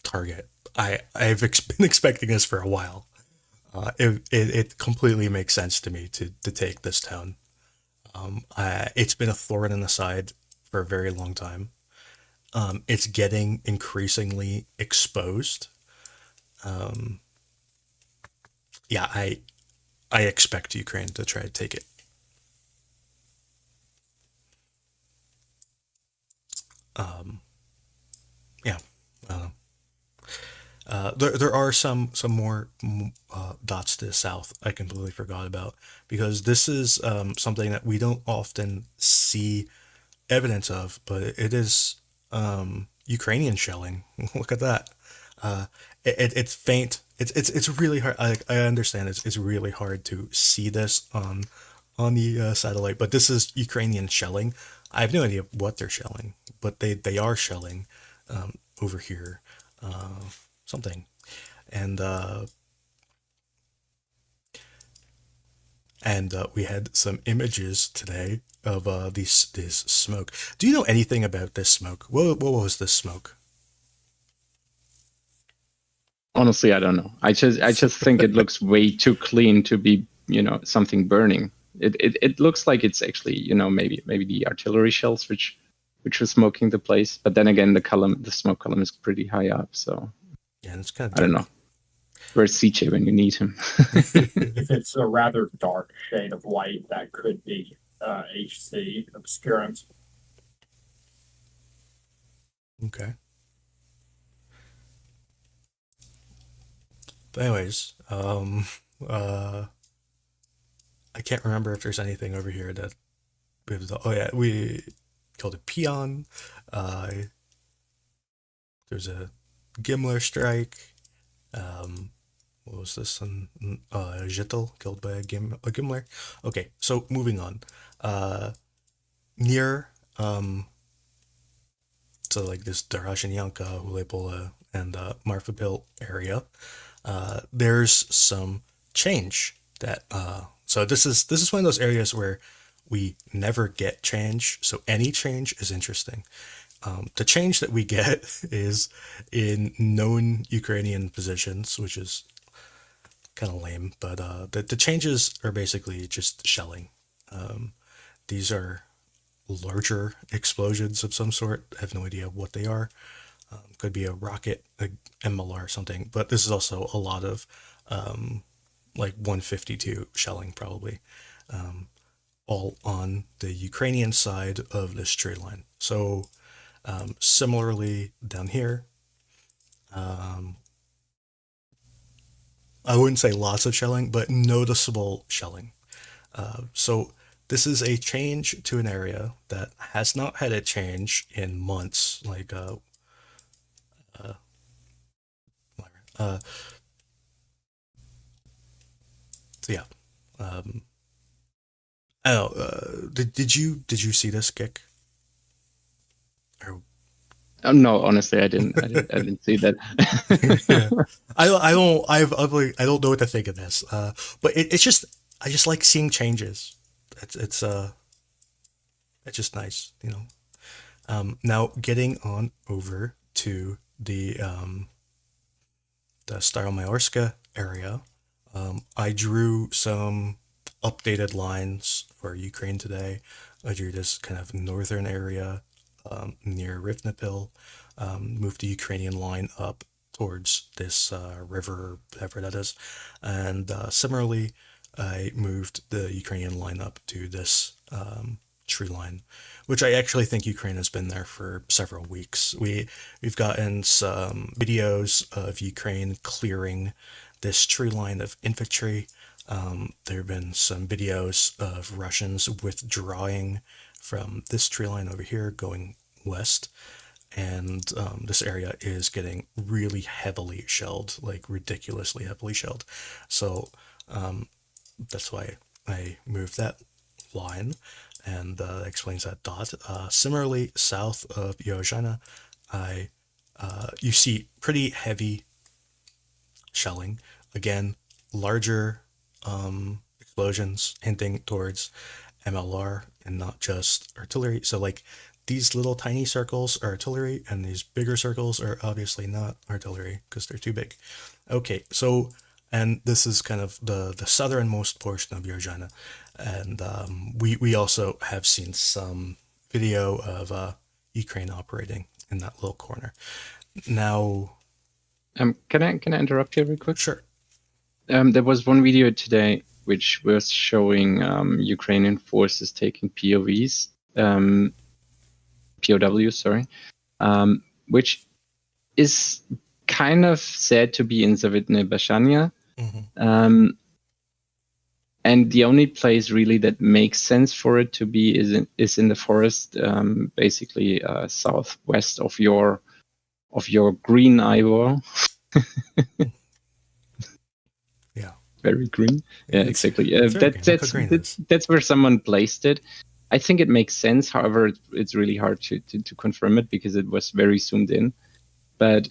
target. I've been expecting this for a while. It completely makes sense to me to take this town. It's been a thorn in the side for a very long time. It's getting increasingly exposed. Yeah, I expect Ukraine to try to take it. Yeah, I don't know. There are some more dots to the south I completely forgot about, because this is something that we don't often see evidence of, but it is Ukrainian shelling. Look at that. It's faint. It's really hard. I understand it's really hard to see this on the satellite, but this is Ukrainian shelling. I have no idea what they're shelling, but they are shelling over here something, and we had some images today of this smoke. Do you know anything about this smoke? What was this smoke? Honestly, I don't know. I just think it looks way too clean to be, something burning. It looks like it's actually, maybe the artillery shells which were smoking the place. But then again, the smoke column is pretty high up, so Yeah, it's kind of I don't know. Where's CJ when you need him? If it's a rather dark shade of white, that could be HC obscurance. Okay. But anyways, I can't remember if there's anything over here that we killed a peon. There's a Gimler strike. What was this one? Zhetel killed by a Gimler. Okay, so moving on. Near so like this Zhereb'yanky, Horlivka, and Marfopil area, there's some change that so this is one of those areas where we never get change, so any change is interesting. The change that we get is in known Ukrainian positions, which is kind of lame, but the changes are basically just shelling. These are larger explosions of some sort. I have no idea what they are. Could be a rocket, a MLR or something, but this is also a lot of like 152 shelling probably, all on the Ukrainian side of this tree line. So similarly down here, I wouldn't say lots of shelling, but noticeable shelling. So this is a change to an area that has not had a change in months, like so yeah. I don't know, did you see this kick? Or No, honestly, I didn't see that. yeah. I don't know what to think of this. But it's just, I just like seeing changes. It's It's just nice, you know. Now getting on over to the Staromaiors'ke area, I drew some updated lines for Ukraine today. I drew this kind of northern area near Rivnepil, moved the Ukrainian line up towards this river, whatever that is, and similarly, I moved the Ukrainian line up to this tree line, which I actually think Ukraine has been there for several weeks. We've gotten some videos of Ukraine clearing this tree line of infantry. There have been some videos of Russians withdrawing from this tree line over here, going west, and this area is getting really heavily shelled, like ridiculously heavily shelled. So that's why I moved that line, and that explains that dot. Similarly, south of Urozhaine, you see pretty heavy shelling. Again, larger explosions hinting towards MLR and not just artillery. So like these little tiny circles are artillery, and these bigger circles are obviously not artillery because they're too big. Okay, so, and this is kind of the southernmost portion of Urozhaine, and we also have seen some video of Ukraine operating in that little corner. Now, can I interrupt you real quick? sure. There was one video today which was showing Ukrainian forces taking POWs, sorry, which is kind of said to be in Zavidne Bashania. Mm-hmm. And the only place really that makes sense for it to be is in the forest, basically southwest of your green Ivor. Yeah. Very green. Yeah, It's- exactly. it's very green. Look how green it is. That's where someone placed it. I think it makes sense. However, it's really hard to confirm it because it was very zoomed in. But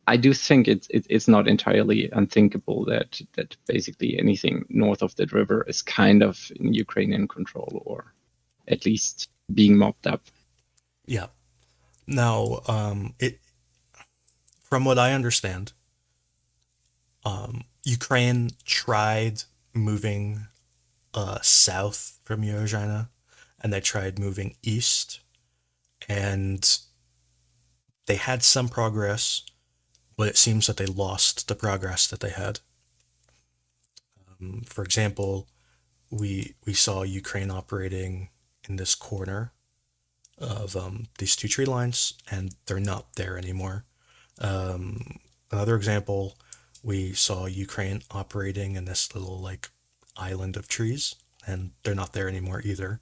I do think it's not entirely unthinkable that basically anything north of that river is kind of in Ukrainian control, or at least being mopped up. Yeah. Now, from what I understand, Ukraine tried moving south from Urozhaine, and they tried moving east, and they had some progress, but it seems that they lost the progress that they had. For example, we saw Ukraine operating in this corner of these two tree lines, and they're not there anymore. Another example, we saw Ukraine operating in this little like island of trees, and they're not there anymore either.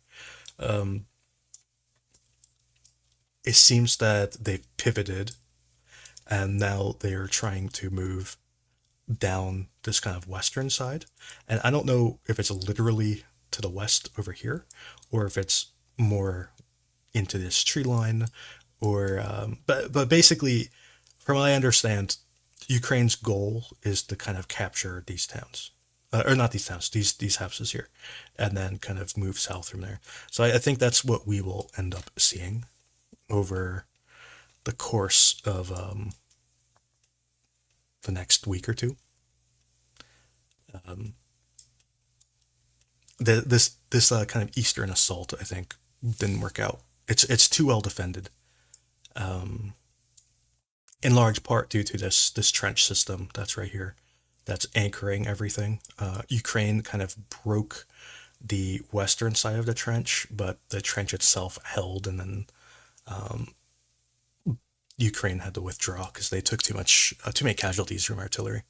It seems that they've pivoted, and now they're trying to move down this kind of western side. And I don't know if it's literally to the west over here, or if it's more into this tree line, or but basically, from what I understand, Ukraine's goal is to kind of capture these towns, or not these towns, these houses here, and then kind of move south from there. So I think that's what we will end up seeing over the course of the next week or two. This kind of eastern assault, I think, didn't work out. It's too well defended, in large part due to this trench system that's right here, that's anchoring everything. Ukraine kind of broke the western side of the trench, but the trench itself held, and then Ukraine had to withdraw because they took too many casualties from artillery.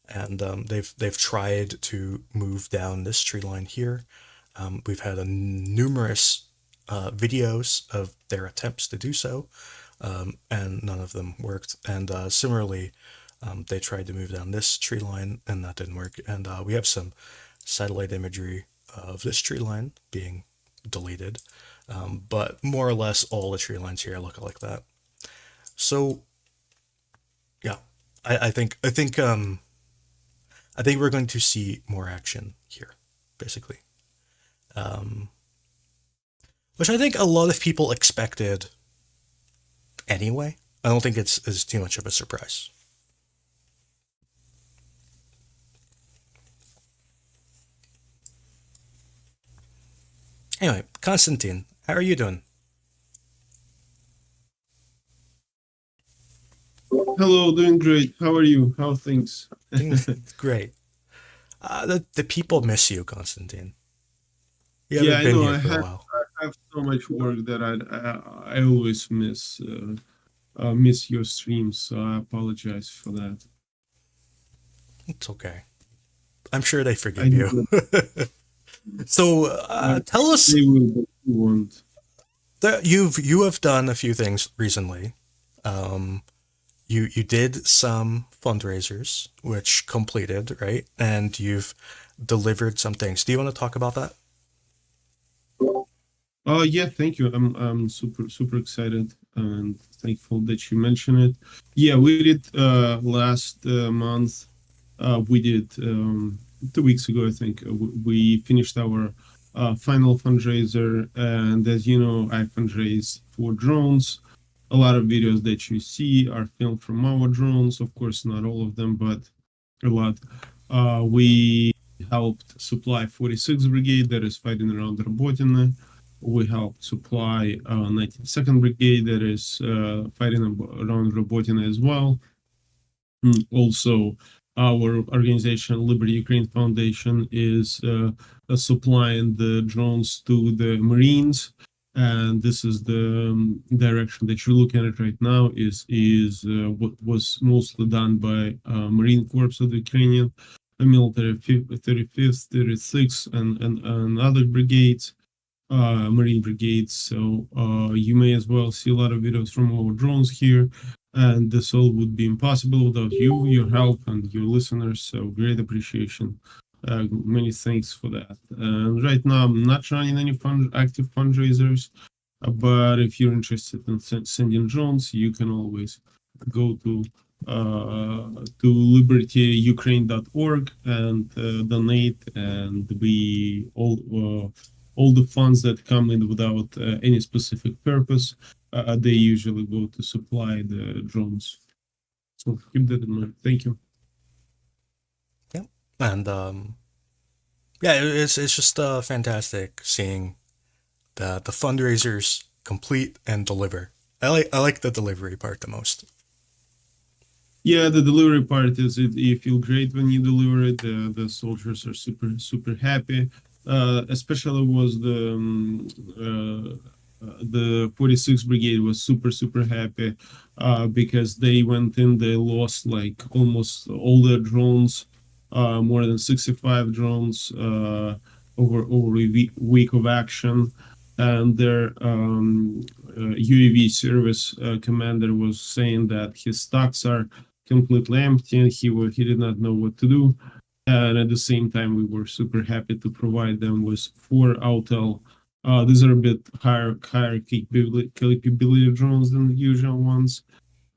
And they've tried to move down this tree line here. We've had numerous videos of their attempts to do so, and none of them worked. And similarly, they tried to move down this tree line, and that didn't work. And we have some satellite imagery of this tree line being deleted, but more or less all the tree lines here look like that. So, yeah, I think we're going to see more action here, basically. which I think a lot of people expected anyway. I don't think it's too much of a surprise. Anyway, Constantine, how are you doing? Hello, doing great. How are you? How are things? Great. The people miss you, Constantine. You Yeah, haven't I been know. here for a while. I have so much work that I always miss your streams. So I apologize for that. It's okay. I'm sure they I forgive you. So tell us They will, but you won't. that you have done a few things recently. You did some fundraisers which completed, right? And you've delivered some things. Do you want to talk about that? Oh yeah, thank you. I'm super excited and thankful that you mentioned it. Yeah, we did last month. We did 2 weeks ago, I think. We finished our final fundraiser, and as you know, I fundraised for drones. A lot of videos that you see are filmed from our drones. Of course, not all of them, but a lot. We helped supply 46th Brigade that is fighting around Robotyne. We helped supply 92nd Brigade that is fighting around Robotyne as well. Also, our organization, Liberty Ukraine Foundation, is supplying the drones to the Marines. And this is the direction that you're looking at right now is what was mostly done by Marine Corps of the Ukrainian military, 35th, 36th, and other brigades, Marine brigades. So you may as well see a lot of videos from our drones here. And this all would be impossible without you, your help, and your listeners. So great appreciation. Many thanks for that. And right now, I'm not running any active fundraisers, but if you're interested in sending drones, you can always go to libertyukraine.org and donate. And we all the funds that come in without any specific purpose, they usually go to supply the drones. So keep that in mind. Thank you. Yeah. And yeah, it's just fantastic seeing the fundraisers complete and deliver. I like the delivery part the most. Yeah, the delivery part is you feel great when you deliver it. The soldiers are super happy. Especially was the 46th Brigade was super happy because they went in, they lost like almost all their drones, more than 65 drones over a week of action. And their UAV service commander was saying that his stocks are completely empty and he did not know what to do. And at the same time, we were super happy to provide them with 4 Autel. These are a bit higher capability drones than the usual ones.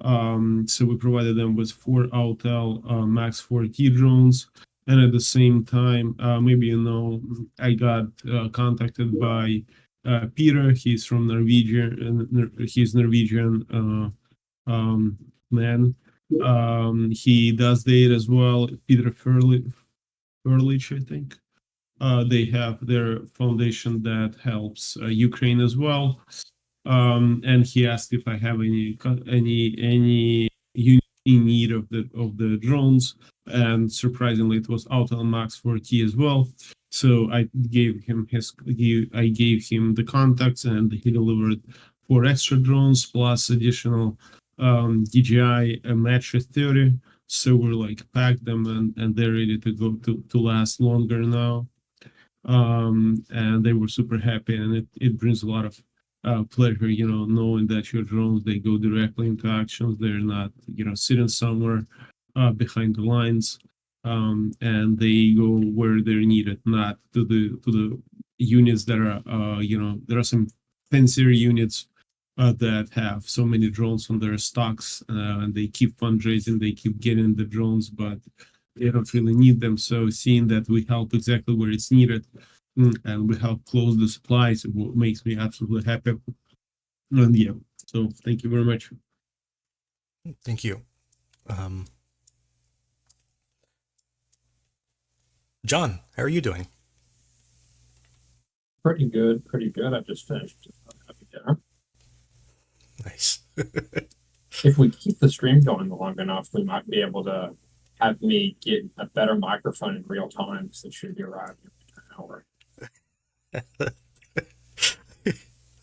So we provided them with 4 Autel Max 4T drones. And at the same time, maybe you know, I got contacted by Peter. He's from Norwegian. He's Norwegian man. He does data as well. Peter Furlich, I think. They have their foundation that helps Ukraine as well. And he asked if I have any unit in need of the drones. And surprisingly, it was Autel Max 4T as well. So I gave him the contacts, and he delivered 4 extra drones plus additional DJI Matrix 30. So we're like packed them and they're ready to go to last longer now. And they were super happy, and it brings a lot of pleasure, you know, knowing that your drones, they go directly into actions. They're not, you know, sitting somewhere behind the lines, and they go where they're needed, not to the units that are, you know, there are some fancier units that have so many drones on their stocks, and they keep fundraising, they keep getting the drones, but they don't really need them. So seeing that we help exactly where it's needed, and with how close the supplies, it makes me absolutely happy. And yeah, so thank you very much. Thank you. John, how are you doing? Pretty good, pretty good. I just finished having dinner. Nice. If we keep the stream going long enough, we might be able to have me get a better microphone in real time, so it should be arriving in an hour.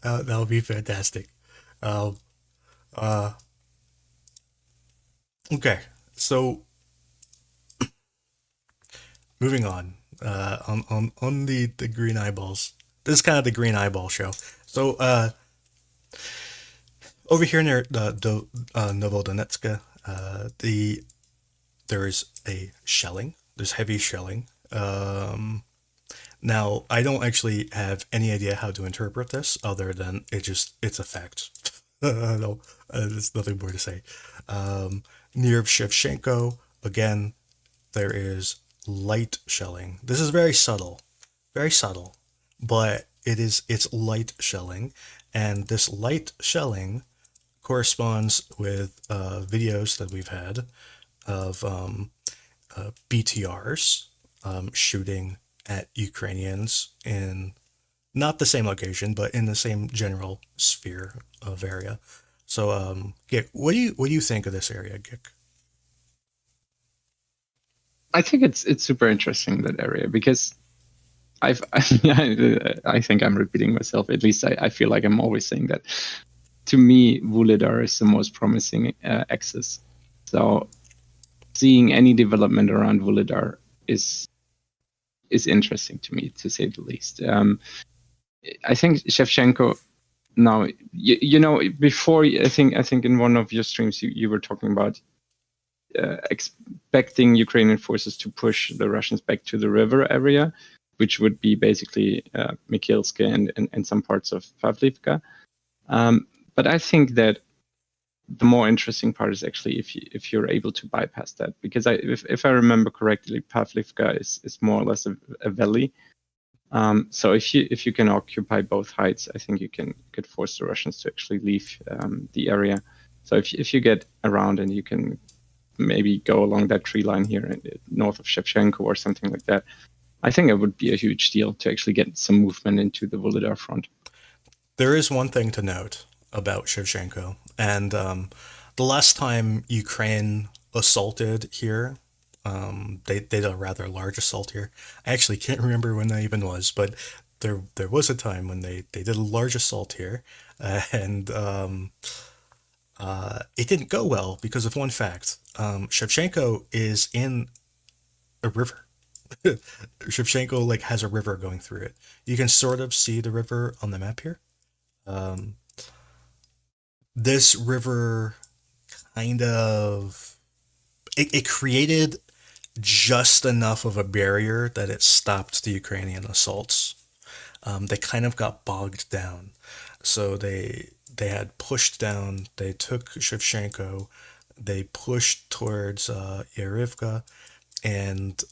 That would be fantastic. Okay, so moving on. On the green eyeballs. This is kind of the green eyeball show. So over here near the Novodonetsk, there's a shelling. There's heavy shelling. Now, I don't actually have any idea how to interpret this other than it's a fact. No, there's nothing more to say. Near Shevchenko, again, there is light shelling. This is very subtle, but it's light shelling, and this light shelling corresponds with videos that we've had of BTRs shooting at Ukrainians in not the same location, but in the same general sphere of area. So, Gik, what do you think of this area, Gik? I think it's super interesting, that area, because I think I'm repeating myself. At least I feel like I'm always saying that. To me, Vuhledar is the most promising axis. So seeing any development around Vuhledar is interesting to me, to say the least. I think Shevchenko. Now, you know, before I think in one of your streams you were talking about expecting Ukrainian forces to push the Russians back to the river area, which would be basically Mikhailske and some parts of Pavlivka. But I think that the more interesting part is actually if you're able to bypass that, because if I remember correctly, Pavlivka is more or less a valley. So if you can occupy both heights, I think you could force the Russians to actually leave the area. So if you get around and you can maybe go along that tree line here north of Shevchenko or something like that, I think it would be a huge deal to actually get some movement into the Vuhledar front. There is one thing to note about Shevchenko, and the last time Ukraine assaulted here, they did a rather large assault here. I actually can't remember when that even was, but there was a time when they did a large assault here, and it didn't go well because of one fact. Shevchenko is in a river. Shevchenko like has a river going through it. You can sort of see the river on the map here. This river kind of it created just enough of a barrier that it stopped the Ukrainian assaults. They kind of got bogged down, so they had pushed down. They took Shevchenko. They pushed towards Andiivka, and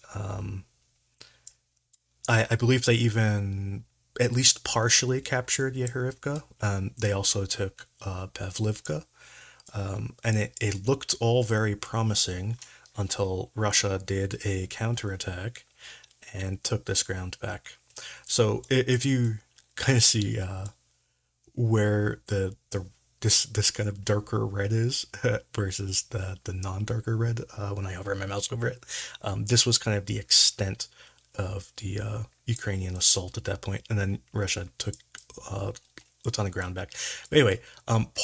I believe they even at least partially captured Andiivka. They also took Pavlivka, and it looked all very promising until Russia did a counterattack and took this ground back. So if you kind of see where this kind of darker red is versus the non-darker red when I hover my mouse over it, this was kind of the extent of the Ukrainian assault at that point, and then Russia took a ton of ground back. But anyway,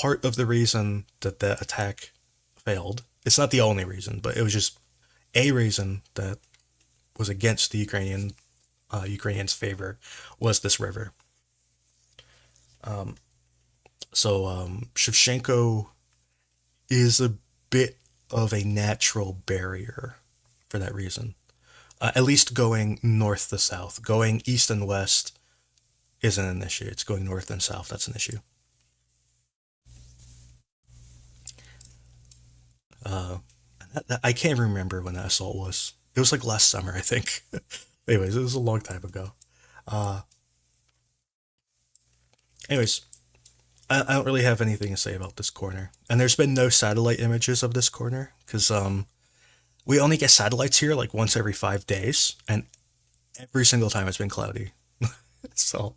part of the reason that the attack failed, it's not the only reason, but it was just a reason that was against the Ukrainians' favor, was this river. Shevchenko is a bit of a natural barrier for that reason. At least going north to south. Going east and west isn't an issue. It's going north and south that's an issue. I can't remember when that assault was. It was like last summer, I think. Anyways, it was a long time ago. Anyways, I don't really have anything to say about this corner. And there's been no satellite images of this corner because we only get satellites here like once every 5 days, and every single time it's been cloudy. So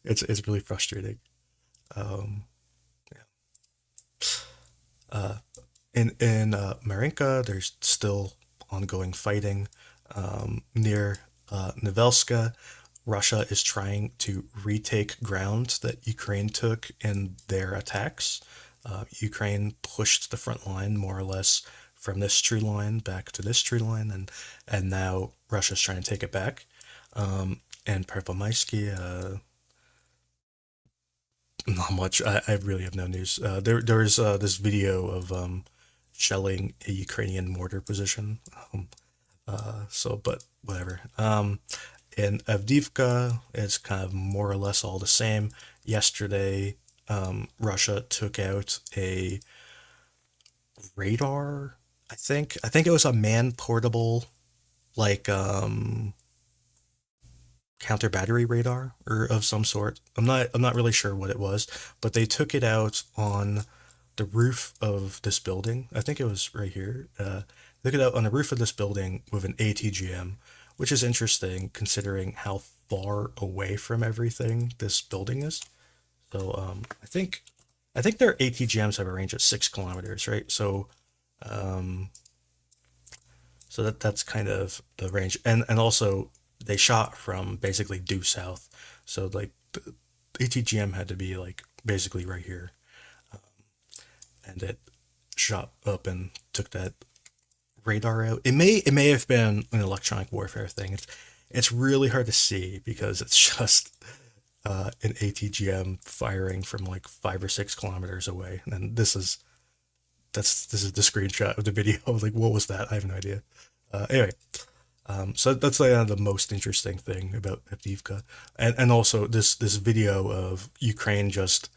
it's really frustrating. In Marinka, there's still ongoing fighting. Near Nevels'ke, Russia is trying to retake ground that Ukraine took in their attacks. Ukraine pushed the front line more or less from this tree line back to this tree line, and now Russia's trying to take it back. And Pervomaisky, not much. I really have no news. There's this video of shelling a Ukrainian mortar position. But whatever. In Avdiivka, it's kind of more or less all the same. Yesterday, Russia took out a radar. I think it was a man-portable, like counter battery radar or of some sort. I'm not really sure what it was, but they took it out on the roof of this building. I think it was right here. Took it out on the roof of this building with an ATGM, which is interesting considering how far away from everything this building is. So I think their ATGMs have a range of 6 kilometers, right? So that's kind of the range, and also they shot from basically due south, so like the ATGM had to be like basically right here, and it shot up and took that radar out. It may have been an electronic warfare thing. It's really hard to see because it's just an ATGM firing from like 5 or 6 kilometers away, and this is the screenshot of the video. I was like, what was that? I have no idea. Anyway. So that's like the most interesting thing about Avdiivka, and also this video of Ukraine just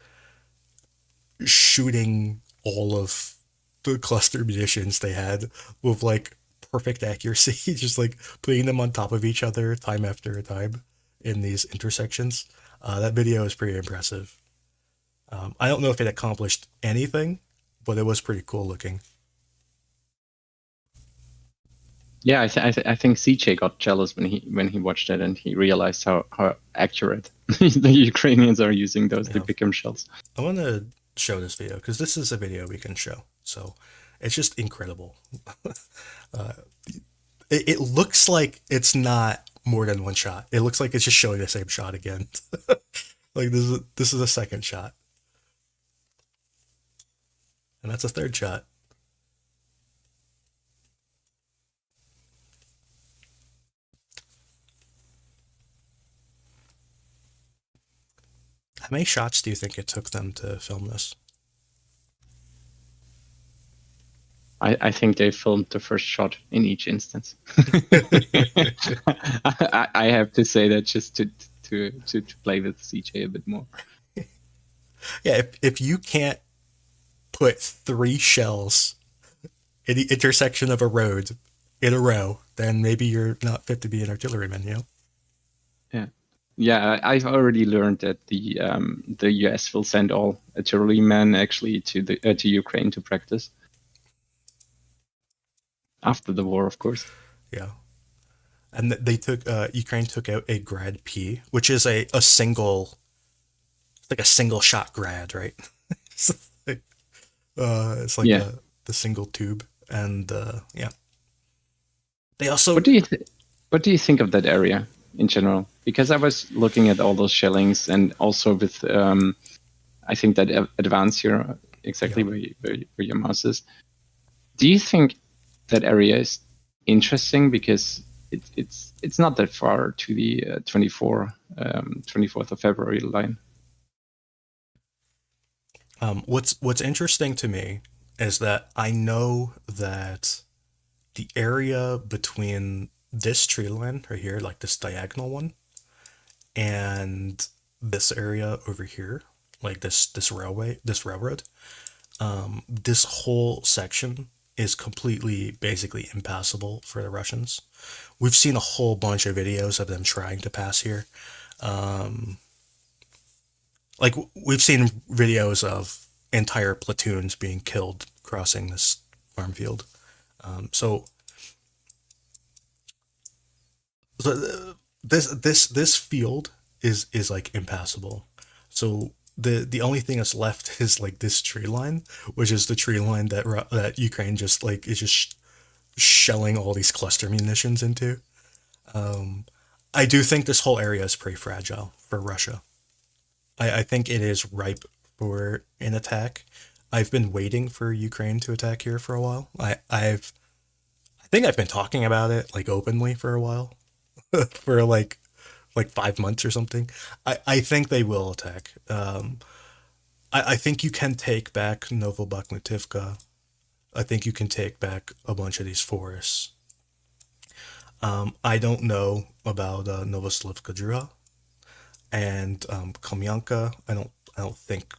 shooting all of the cluster munitions they had with like perfect accuracy, just like putting them on top of each other time after time in these intersections. That video is pretty impressive. I don't know if it accomplished anything, but it was pretty cool looking. Yeah, I think CJ got jealous when he watched it and he realized how accurate the Ukrainians are using those Dipicum shells. I want to show this video because this is a video we can show. So it's just incredible. It looks like it's not more than one shot. It looks like it's just showing the same shot again. Like this is a second shot, and that's a third shot. How many shots do you think it took them to film this? I think they filmed the first shot in each instance. I have to say that just to play with CJ a bit more. Yeah, if you can't put 3 shells in the intersection of a road in a row, then maybe you're not fit to be an artilleryman, you know? Yeah, I've already learned that the US will send all artillerymen actually to Ukraine to practice after the war, of course. Yeah, and they took Ukraine took out a Grad P, which is a single, like a single shot Grad, right? It's like the single tube, and yeah. They also. What do you think of that area in general? Because I was looking at all those shellings, and also with I think that advance here exactly where your mouse is. Do you think that area is interesting because it's not that far to the 24th of February line? What's interesting to me is that I know that the area between this tree line right here, like this diagonal one, and this area over here, like this railroad, this whole section is completely, basically impassable for the Russians. We've seen a whole bunch of videos of them trying to pass here. Like, we've seen videos of entire platoons being killed crossing this farm field. So this field is like impassable. So the only thing that's left is like this tree line, which is the tree line that Ukraine just like is just shelling all these cluster munitions into. I do think this whole area is pretty fragile for Russia. I think it is ripe for an attack. I've been waiting for Ukraine to attack here for a while. I think I've been talking about it like openly for a while, for like 5 months or something. I think they will attack. I think you can take back Novobakhmutivka. I think you can take back a bunch of these forests. I don't know about Novoslivka Druha and Kamyanka. I don't think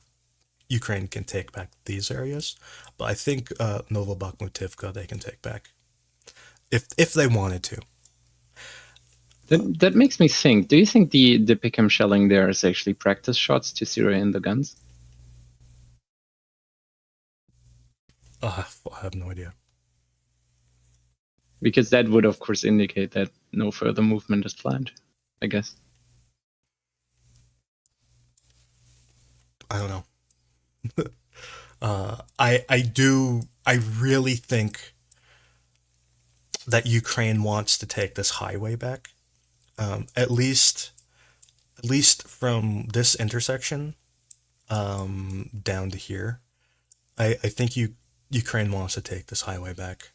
Ukraine can take back these areas, but I think Novobakhmutivka they can take back if they wanted to. That makes me think. Do you think the Pick'em shelling there is actually practice shots to zero in the guns? I have no idea. Because that would, of course, indicate that no further movement is planned, I guess. I don't know. I really think that Ukraine wants to take this highway back. At least from this intersection down to here. I think Ukraine wants to take this highway back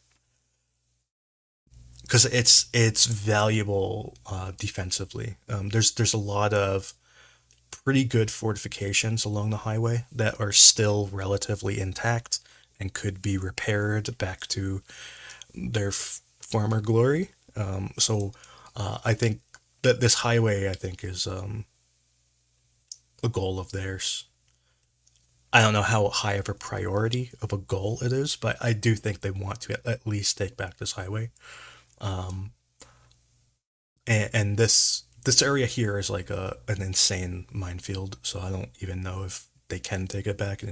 because it's valuable defensively. There's a lot of pretty good fortifications along the highway that are still relatively intact and could be repaired back to their former glory. So I think that this highway, I think, is a goal of theirs. I don't know how high of a priority of a goal it is, but I do think they want to at least take back this highway. And this area here is like an insane minefield, so I don't even know if they can take it back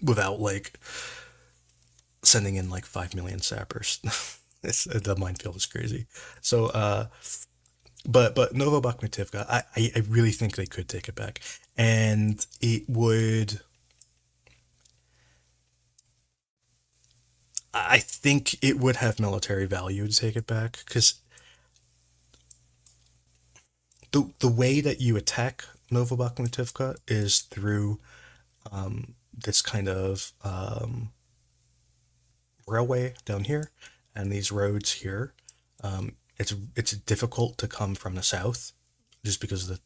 without like sending in like 5 million sappers. The minefield is crazy. So but Novobakhmutivka, I really think they could take it back, and it would. I think it would have military value to take it back because the way that you attack Novobakhmutivka is through this kind of railway down here and these roads here. It's difficult to come from the south just because the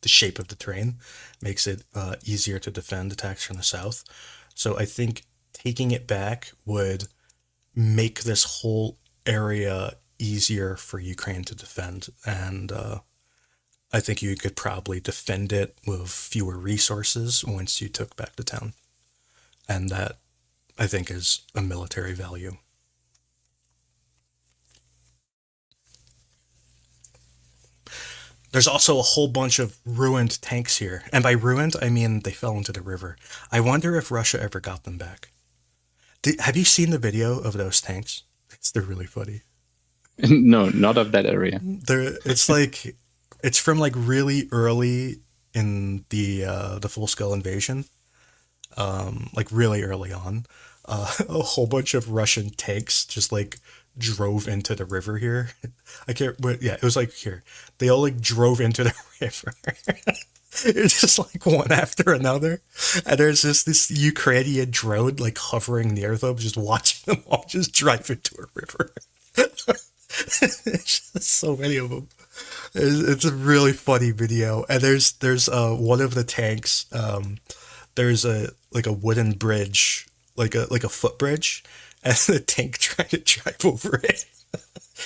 shape of the terrain makes it easier to defend attacks from the south. So I think taking it back would make this whole area easier for Ukraine to defend, and I think you could probably defend it with fewer resources once you took back the town, and that I think is a military value. There's also a whole bunch of ruined tanks here. And by ruined, I mean they fell into the river. I wonder if Russia ever got them back. Have you seen the video of those tanks? They're really funny. No, not of that area. It's from like really early in the full-scale invasion. Like really early on. A whole bunch of Russian tanks just like drove into the river here. It was like here. They all like drove into the river. It's just like one after another. And there's just this Ukrainian drone like hovering near them, just watching them all just drive into a river. It's just so many of them. It's a really funny video. And there's one of the tanks, there's a wooden bridge, like a footbridge, and the tank trying to drive over it.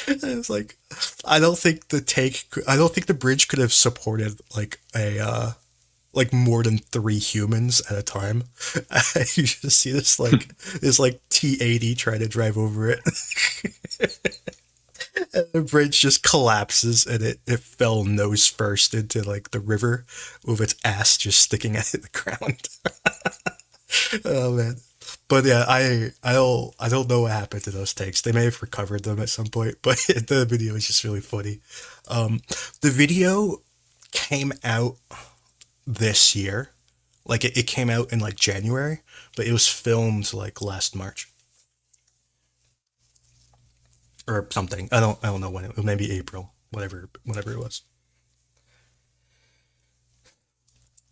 And it's like, I don't think the bridge could have supported like a like more than 3 humans at a time. You just see this like T80 trying to drive over it. And the bridge just collapses and it fell nose first into like the river with its ass just sticking out of the ground. Oh man. But yeah, I don't know what happened to those tanks. They may have recovered them at some point, but the video is just really funny. The video came out this year. Like it came out in like January, but it was filmed like last March. Or something. I don't know when it was, maybe April, whatever it was.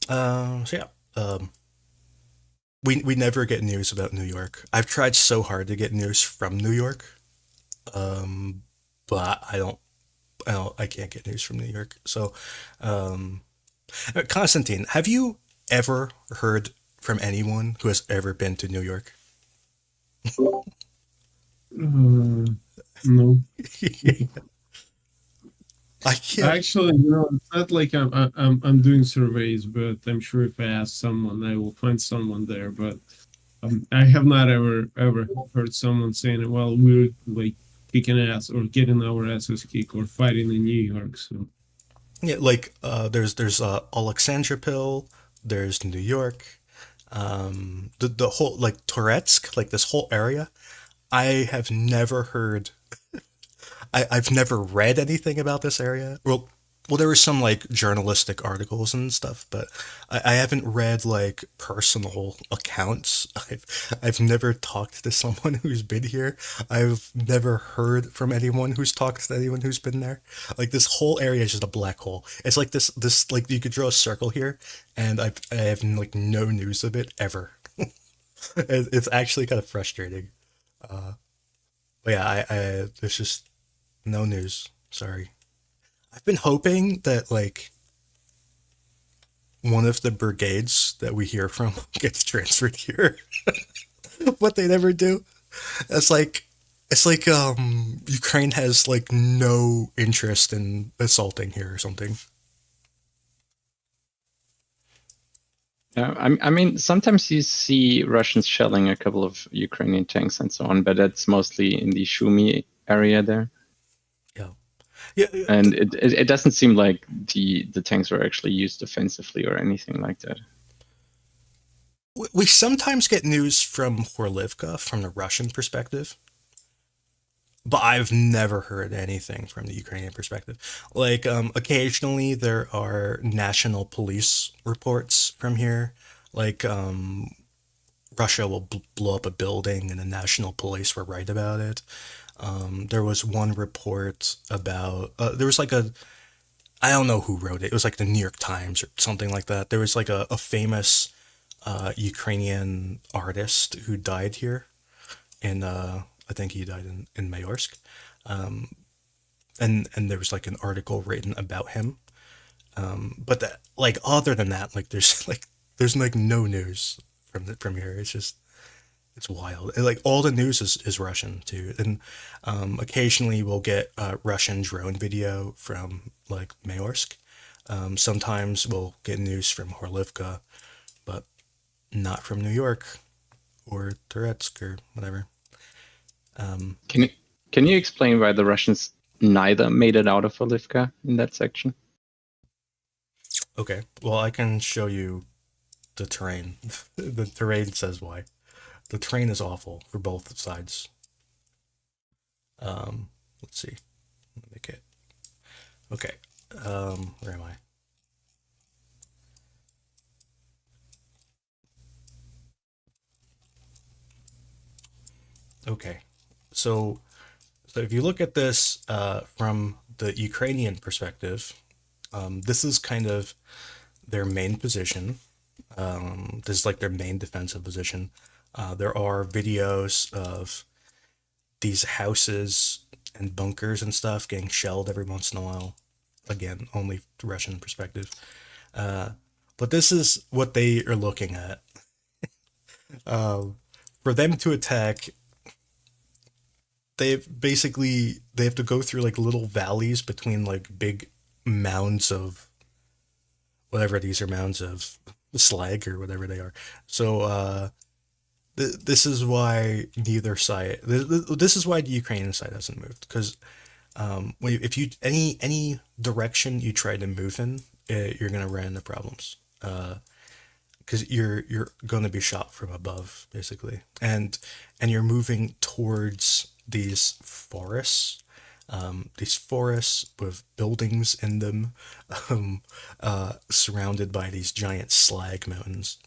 So yeah. We never get news about New York. I've tried so hard to get news from New York. But I can't get news from New York. So Constantine, have you ever heard from anyone who has ever been to New York? No. I can't. Actually, it's not like I'm doing surveys, but I'm sure if I ask someone, I will find someone there. But I have not ever heard someone saying, "Well, we're like kicking ass or getting our asses kicked or fighting in New York." So Yeah, like there's Alexandropil, there's New York, the whole like Touretsk, like this whole area. I have never heard. I've never read anything about this area. Well, there were some like journalistic articles and stuff, but I haven't read like personal accounts. I've never talked to someone who's been here. I've never heard from anyone who's talked to anyone who's been there. Like this whole area is just a black hole. It's like this like you could draw a circle here, and I have like no news of it ever. It's actually kind of frustrating. But yeah, I there's just no news. Sorry. I've been hoping that like one of the brigades that we hear from gets transferred here, but they never do. It's like Ukraine has like no interest in assaulting here or something. Yeah, I mean, sometimes you see Russians shelling a couple of Ukrainian tanks and so on, but that's mostly in the Shumi area there. Yeah, And it doesn't seem like the tanks were actually used offensively or anything like that. we sometimes get news from Horlivka from the Russian perspective, but I've never heard anything from the Ukrainian perspective. Like occasionally there are national police reports from here, like Russia will blow up a building and the national police were right about it. There was one report about there was like I don't know who wrote it. It was like the New York Times or something like that. There was like a famous Ukrainian artist who died here, and I think he died in Mayorsk. And there was like an article written about him. But that, like other than that, like there's no news from here. It's wild. And, like all the news is Russian too, and occasionally we'll get Russian drone video from like Mayorsk. Sometimes we'll get news from Horlivka, but not from New York or Touretsk or whatever. Can you explain why the Russians neither made it out of Horlivka in that section? Okay, well I can show you the terrain. The terrain says why. The terrain is awful for both sides. Let's see. Let me make it. Okay. Where am I? Okay. So if you look at this from the Ukrainian perspective, this is kind of their main position. This is like their main defensive position. There are videos of these houses and bunkers and stuff getting shelled every once in a while. Again, only Russian perspective. But this is what they are looking at. For them to attack, they have to go through like little valleys between like big mounds of whatever these are, mounds of slag or whatever they are. So this is why neither side. This is why the Ukrainian side hasn't moved, because if you any direction you try to move in, you're gonna run into problems. Because you're going to be shot from above, basically, and you're moving towards these forests with buildings in them, surrounded by these giant slag mountains.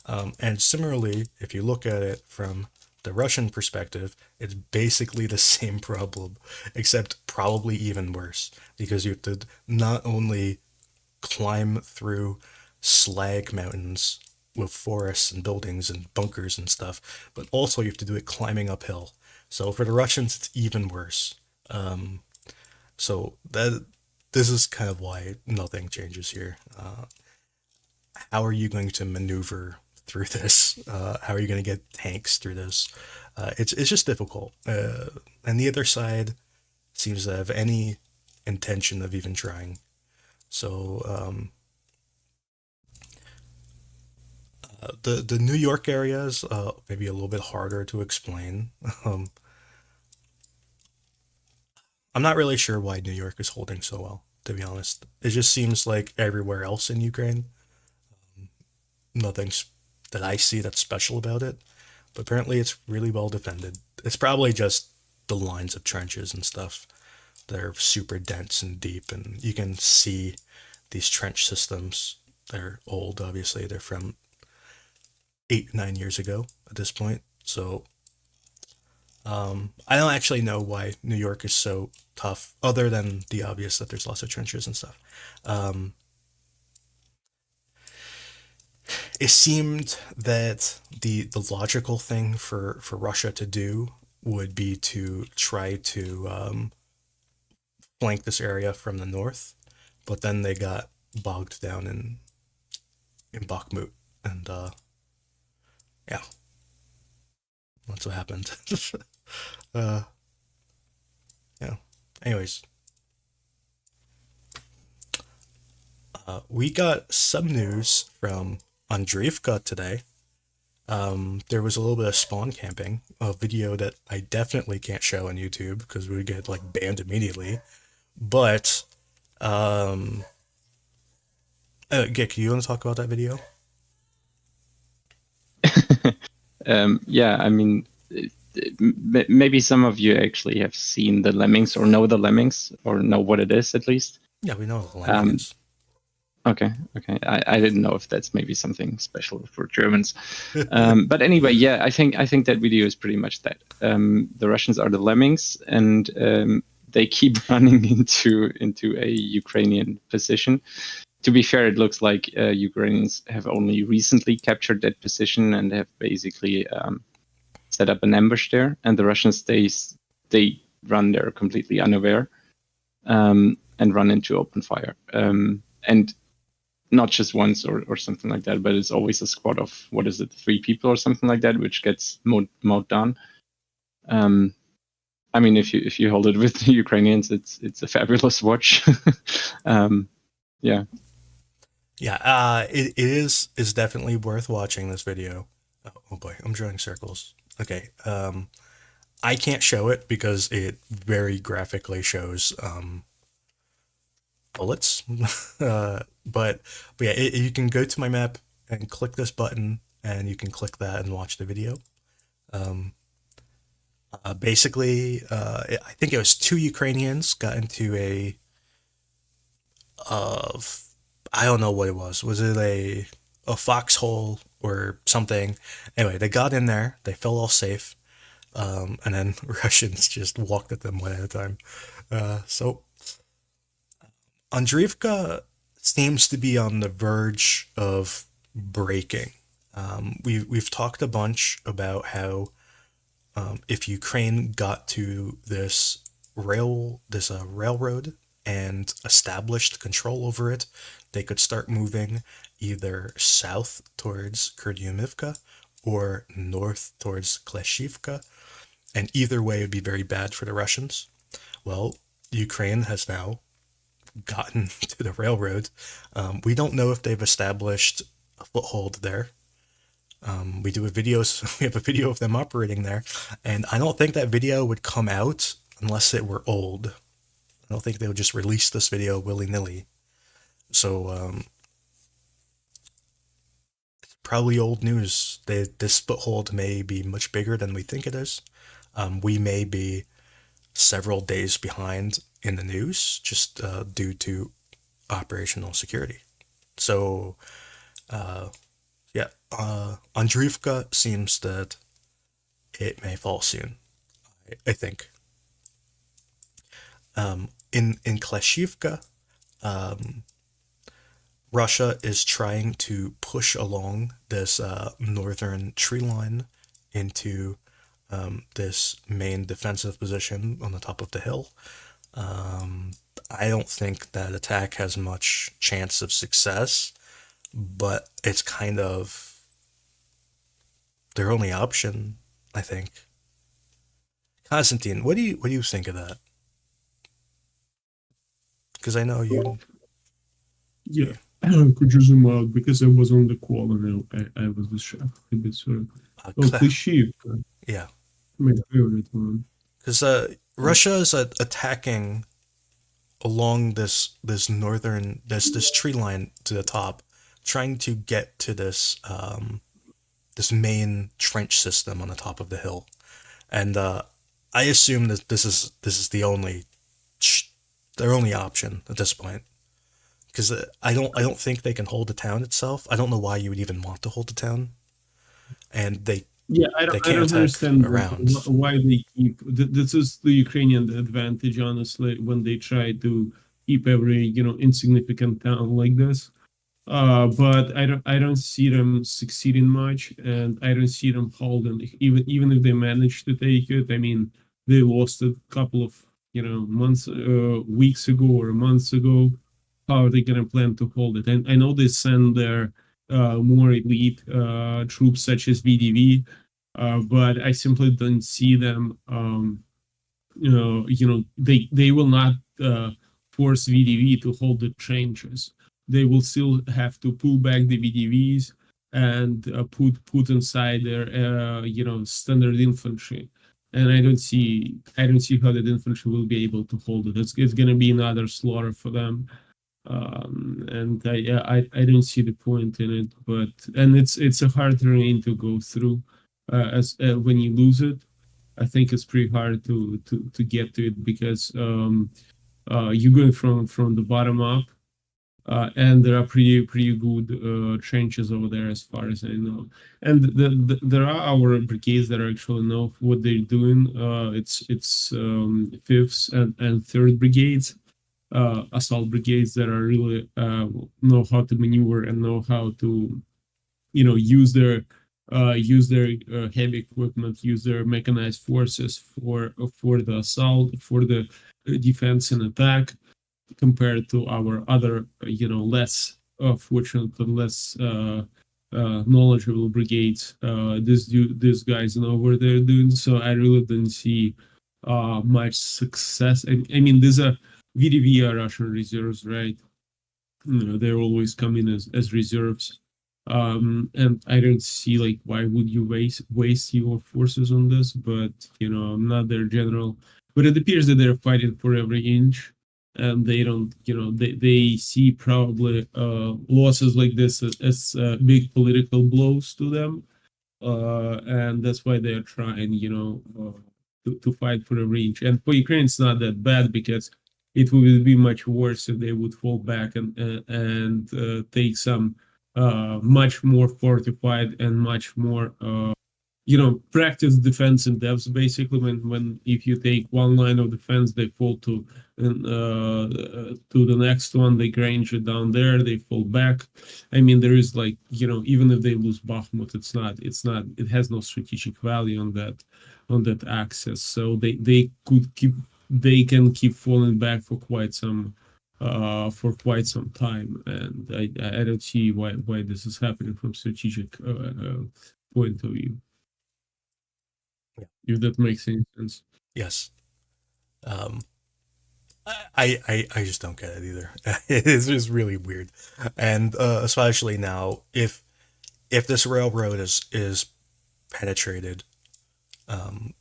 And similarly, if you look at it from the Russian perspective, it's basically the same problem, except probably even worse, because you have to not only climb through slag mountains with forests and buildings and bunkers and stuff, but also you have to do it climbing uphill. So for the Russians, it's even worse. So this is kind of why nothing changes here. How are you going to maneuver through this? How are you going to get tanks through this? It's just difficult. And the other side seems to have any intention of even trying. So the New York area is maybe a little bit harder to explain. I'm not really sure why New York is holding so well, to be honest. It just seems like everywhere else in Ukraine, nothing that I see that's special about it. But apparently it's really well defended. It's probably just the lines of trenches and stuff that are super dense and deep, and you can see these trench systems. They're old, obviously. They're from 8-9 years ago at this point. So I don't actually know why New York is so tough, other than the obvious that there's lots of trenches and stuff. It seemed that the logical thing for Russia to do would be to try to flank this area from the north, but then they got bogged down in Bakhmut, and yeah, that's what happened. Yeah. Anyways, we got some news from Andriivka today. There was a little bit of spawn camping, a video that I definitely can't show on YouTube because we would get like banned immediately. But Gik, you want to talk about that video? Yeah, I mean, maybe some of you actually have seen the lemmings or know the lemmings or know what it is at least. Yeah, we know the lemmings. Okay. I didn't know if that's maybe something special for Germans. But anyway, yeah, I think that video is pretty much that. The Russians are the lemmings, and they keep running into a Ukrainian position. To be fair, it looks like Ukrainians have only recently captured that position and have basically set up an ambush there, and the Russians they run there completely unaware and run into open fire. And not just once or something like that, but it's always a squad of, 3 people or something like that, which gets mowed down. I mean, if you hold it with the Ukrainians, it's a fabulous watch. Yeah. Yeah, it is definitely worth watching this video. Oh boy, I'm drawing circles. Okay, I can't show it because it very graphically shows bullets. But yeah, you can go to my map and click this button, and you can click that and watch the video. Basically, I think it was 2 Ukrainians got into a I don't know what it was. Was it a foxhole or something? Anyway, they got in there. They felt all safe. And then Russians just walked at them one at a time. So Andriivka seems to be on the verge of breaking. We've talked a bunch about how if Ukraine got to this railroad and established control over it, they could start moving either south towards Kurdyumivka or north towards Klishchivka, and either way would be very bad for the Russians. Well, Ukraine has now gotten to the railroad. We don't know if they've established a foothold there. We have a video of them operating there, and I don't think that video would come out unless it were old. I don't think they would just release this video willy-nilly. So it's probably old news. This foothold may be much bigger than we think it is. We may be several days behind in the news just due to operational security. So Andriivka seems that it may fall soon, I think. In Klishchivka, Russia is trying to push along this northern tree line into this main defensive position on the top of the hill. I don't think that attack has much chance of success, but it's kind of their only option, I think. Constantine, what do you think of that? Because I know you. Yeah, could you zoom out because I was on the call and I was distracted a bit. Sorry. Klishchivka. Yeah. My favorite one. Because Russia is attacking along this northern this tree line to the top, trying to get to this this main trench system on the top of the hill, and I assume that this is their only option at this point, because I don't think they can hold the town itself. I don't know why you would even want to hold the town, and they. Yeah, I don't understand around. why they keep. This is the Ukrainian advantage, honestly, when they try to keep every insignificant town like this. But I don't see them succeeding much, and I don't see them holding. Even if they manage to take it, I mean, they lost a couple of weeks ago or months ago. How are they gonna plan to hold it? And I know they send their more elite troops such as VDV, but I simply don't see them. They will not force VDV to hold the trenches. They will still have to pull back the VDVs and put inside their standard infantry. And I don't see how that infantry will be able to hold it. It's going to be another slaughter for them. And I don't see the point in it, and it's a hard terrain to go through. When you lose it, I think it's pretty hard to get to it because you're going from the bottom up, and there are pretty good trenches over there as far as I know. And there are our brigades that actually know what they're doing. It's 5th and 3rd brigades. Assault brigades that are really know how to maneuver and know how to use their heavy equipment, use their mechanized forces for the assault, for the defense and attack, compared to our other less fortunate and less knowledgeable brigades. These guys know what they're doing, so I really didn't see much success. I mean, these are VDV are Russian reserves, right? They're always coming as reserves, and I don't see why would you waste your forces on this? But I'm not their general, but it appears that they're fighting for every inch, and they don't, they see probably losses like this as big political blows to them, and that's why they're trying, to fight for every inch. And for Ukraine, it's not that bad because it would be much worse if they would fall back and take some much more fortified and much more practice defense in depth. Basically, when if you take one line of defense, they fall to the next one, they range it down there, they fall back. I mean, there is even if they lose Bakhmut, it has no strategic value on that axis. So they can keep falling back for quite some time, and I don't see why this is happening from strategic point of view. If that makes any sense. Yes. I just don't get it either. It's just really weird, and especially now, if this railroad is penetrated, and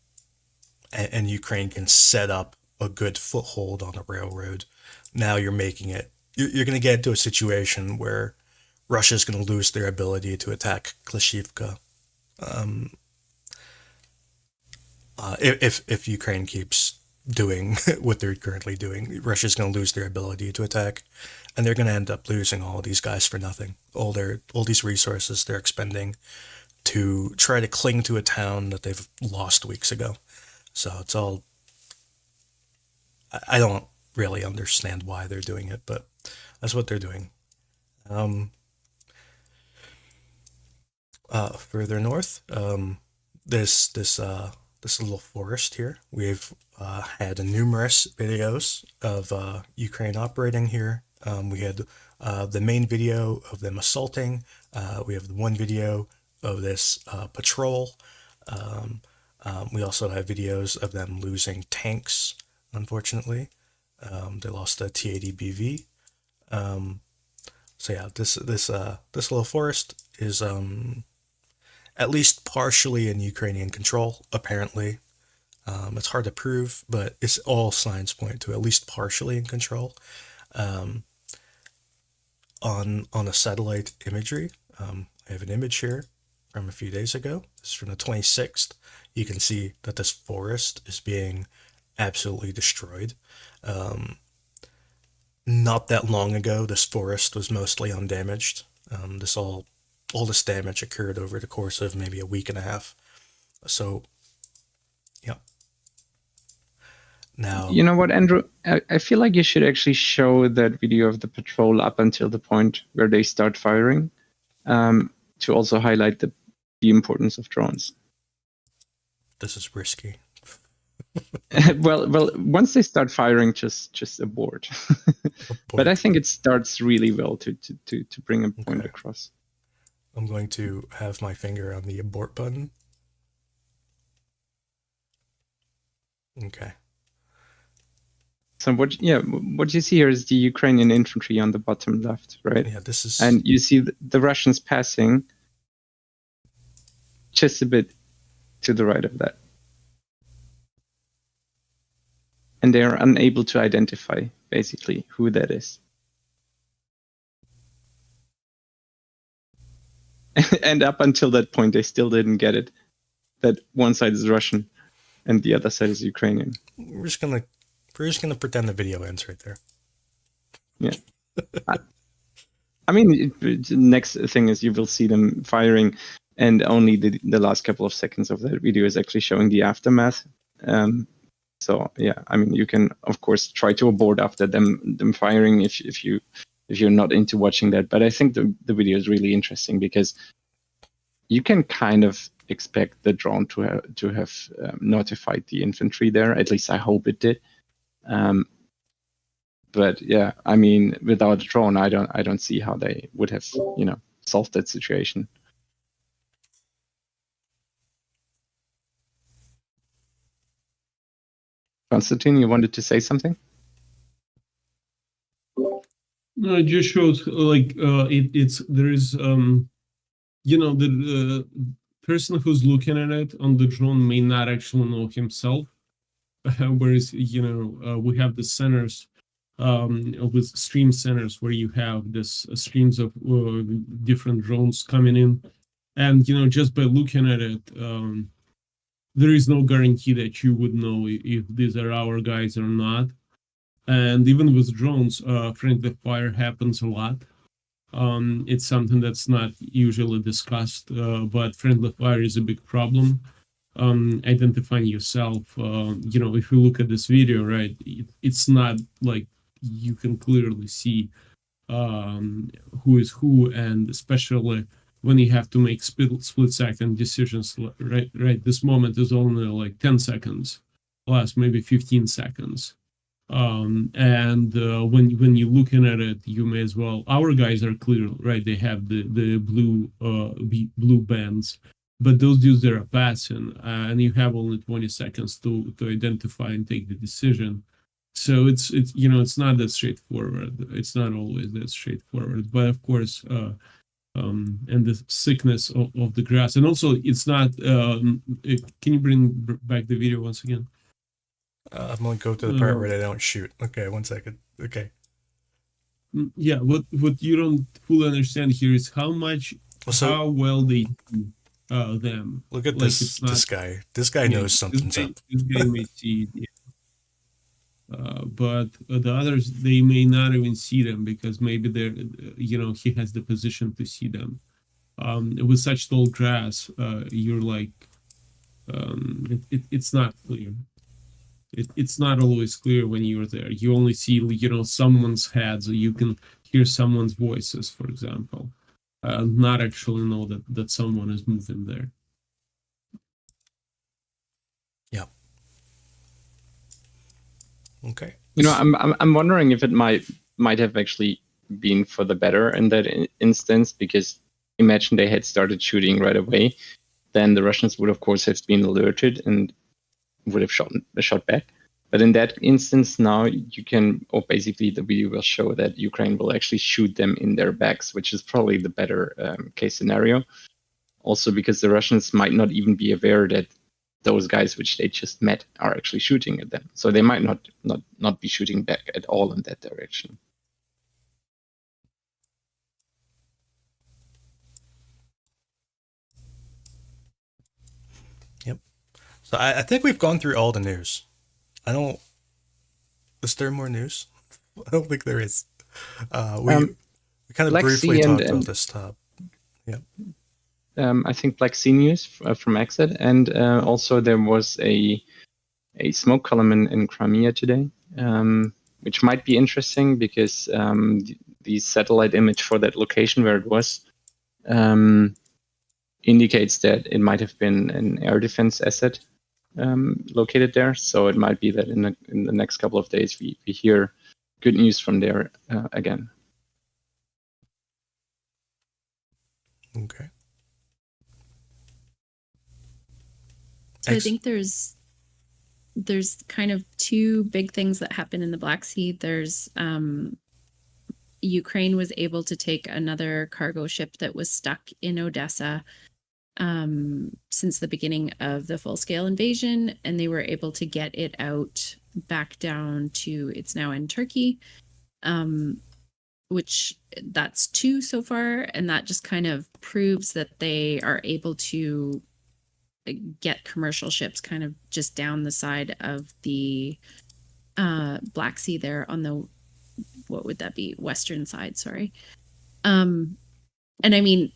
Ukraine can set up a good foothold on the railroad, now you're making it. You're going to get into a situation where Russia's going to lose their ability to attack Klishchivka. If Ukraine keeps doing what they're currently doing, Russia's going to lose their ability to attack, and they're going to end up losing all these guys for nothing. All these resources they're expending to try to cling to a town that they've lost weeks ago. So it's all. I don't really understand why they're doing it, but that's what they're doing. Further north, this little forest here. We've had numerous videos of Ukraine operating here. We had the main video of them assaulting. We have one video of this patrol. We also have videos of them losing tanks, unfortunately. They lost a T-80 BV. So yeah, this little forest is at least partially in Ukrainian control, apparently. It's hard to prove, but it's all signs point to at least partially in control. On a satellite imagery, I have an image here from a few days ago. This is from the 26th. You can see that this forest is being absolutely destroyed. Not that long ago, this forest was mostly undamaged. All this damage occurred over the course of maybe a week and a half. So, yeah. Now, you know what, Andrew? I feel like you should actually show that video of the patrol up until the point where they start firing, to also highlight the importance of drones. this is risky. well, once they start firing, just abort. But I think it starts really well to bring a point across. I'm going to have my finger on the abort button. Okay. So what you see here is the Ukrainian infantry on the bottom left, right? Yeah, this is. And you see the Russians passing just a bit to the right of that. And they are unable to identify, basically, who that is. And up until that point, they still didn't get it, that one side is Russian and the other side is Ukrainian. We're just gonna pretend the video ends right there. Yeah. I mean, the next thing is you will see them firing, and only the last couple of seconds of that video is actually showing the aftermath. So yeah, I mean, you can of course try to abort after them firing if you're not into watching that. But I think the video is really interesting because you can kind of expect the drone to have notified the infantry there. At least I hope it did. But yeah, I mean, without a drone, I don't see how they would have solved that situation. Constantine, you wanted to say something? No, it just shows like there is the person who's looking at it on the drone may not actually know himself, whereas we have the centers with stream centers where you have this streams of different drones coming in, and just by looking at it, there is no guarantee that you would know if these are our guys or not. And even with drones, friendly fire happens a lot. It's something that's not usually discussed, but friendly fire is a big problem. Identifying yourself, if you look at this video, right, it's not like you can clearly see who is who, and especially when you have to make split-second decisions, right? This moment is only like 10 seconds, plus maybe 15 seconds. And when you're looking at it, you may as well. Our guys are clear, right? They have the blue bands, but those dudes that are passing, and you have only 20 seconds to identify and take the decision. So it's it's not that straightforward. It's not always that straightforward. But of course, and the sickness of the grass, and also it's not. Can you bring back the video once again? I'm gonna go to the part where they don't shoot. Okay, 1 second. Okay. Yeah, what you don't fully understand here is how well they do them. Look at Like, this guy. This guy knows something's up. This guy may see it, yeah. But the others, they may not even see them because maybe they're, he has the position to see them. With such tall grass, you're like, it's not clear. It's not always clear when you're there. You only see, someone's heads, or you can hear someone's voices, for example. Not actually know that someone is moving there. Yeah. Okay. I'm wondering if it might have actually been for the better in that instance, because imagine they had started shooting right away, then the Russians would of course have been alerted and would have shot back. But in that instance, now you can, or basically the video will show that Ukraine will actually shoot them in their backs, which is probably the better case scenario. Also because the Russians might not even be aware that those guys which they just met are actually shooting at them. So they might not be shooting back at all in that direction. Yep. So I think we've gone through all the news. Is there more news? I don't think there is. We kind of Black briefly Sea talked about this top. Yeah. I think Black Sea News from Exit, and also there was a smoke column in Crimea today, which might be interesting because the satellite image for that location where it was indicates that it might have been an air defense asset located there. So it might be that in the next couple of days we hear good news from there again. Okay. So I think there's kind of two big things that happen in the Black Sea. There's Ukraine was able to take another cargo ship that was stuck in Odessa since the beginning of the full-scale invasion, and they were able to get it out back down to, it's now in Turkey, which that's two so far, and that just kind of proves that they are able to get commercial ships kind of just down the side of the Black Sea there on the, what would that be, western side, sorry. And I mean,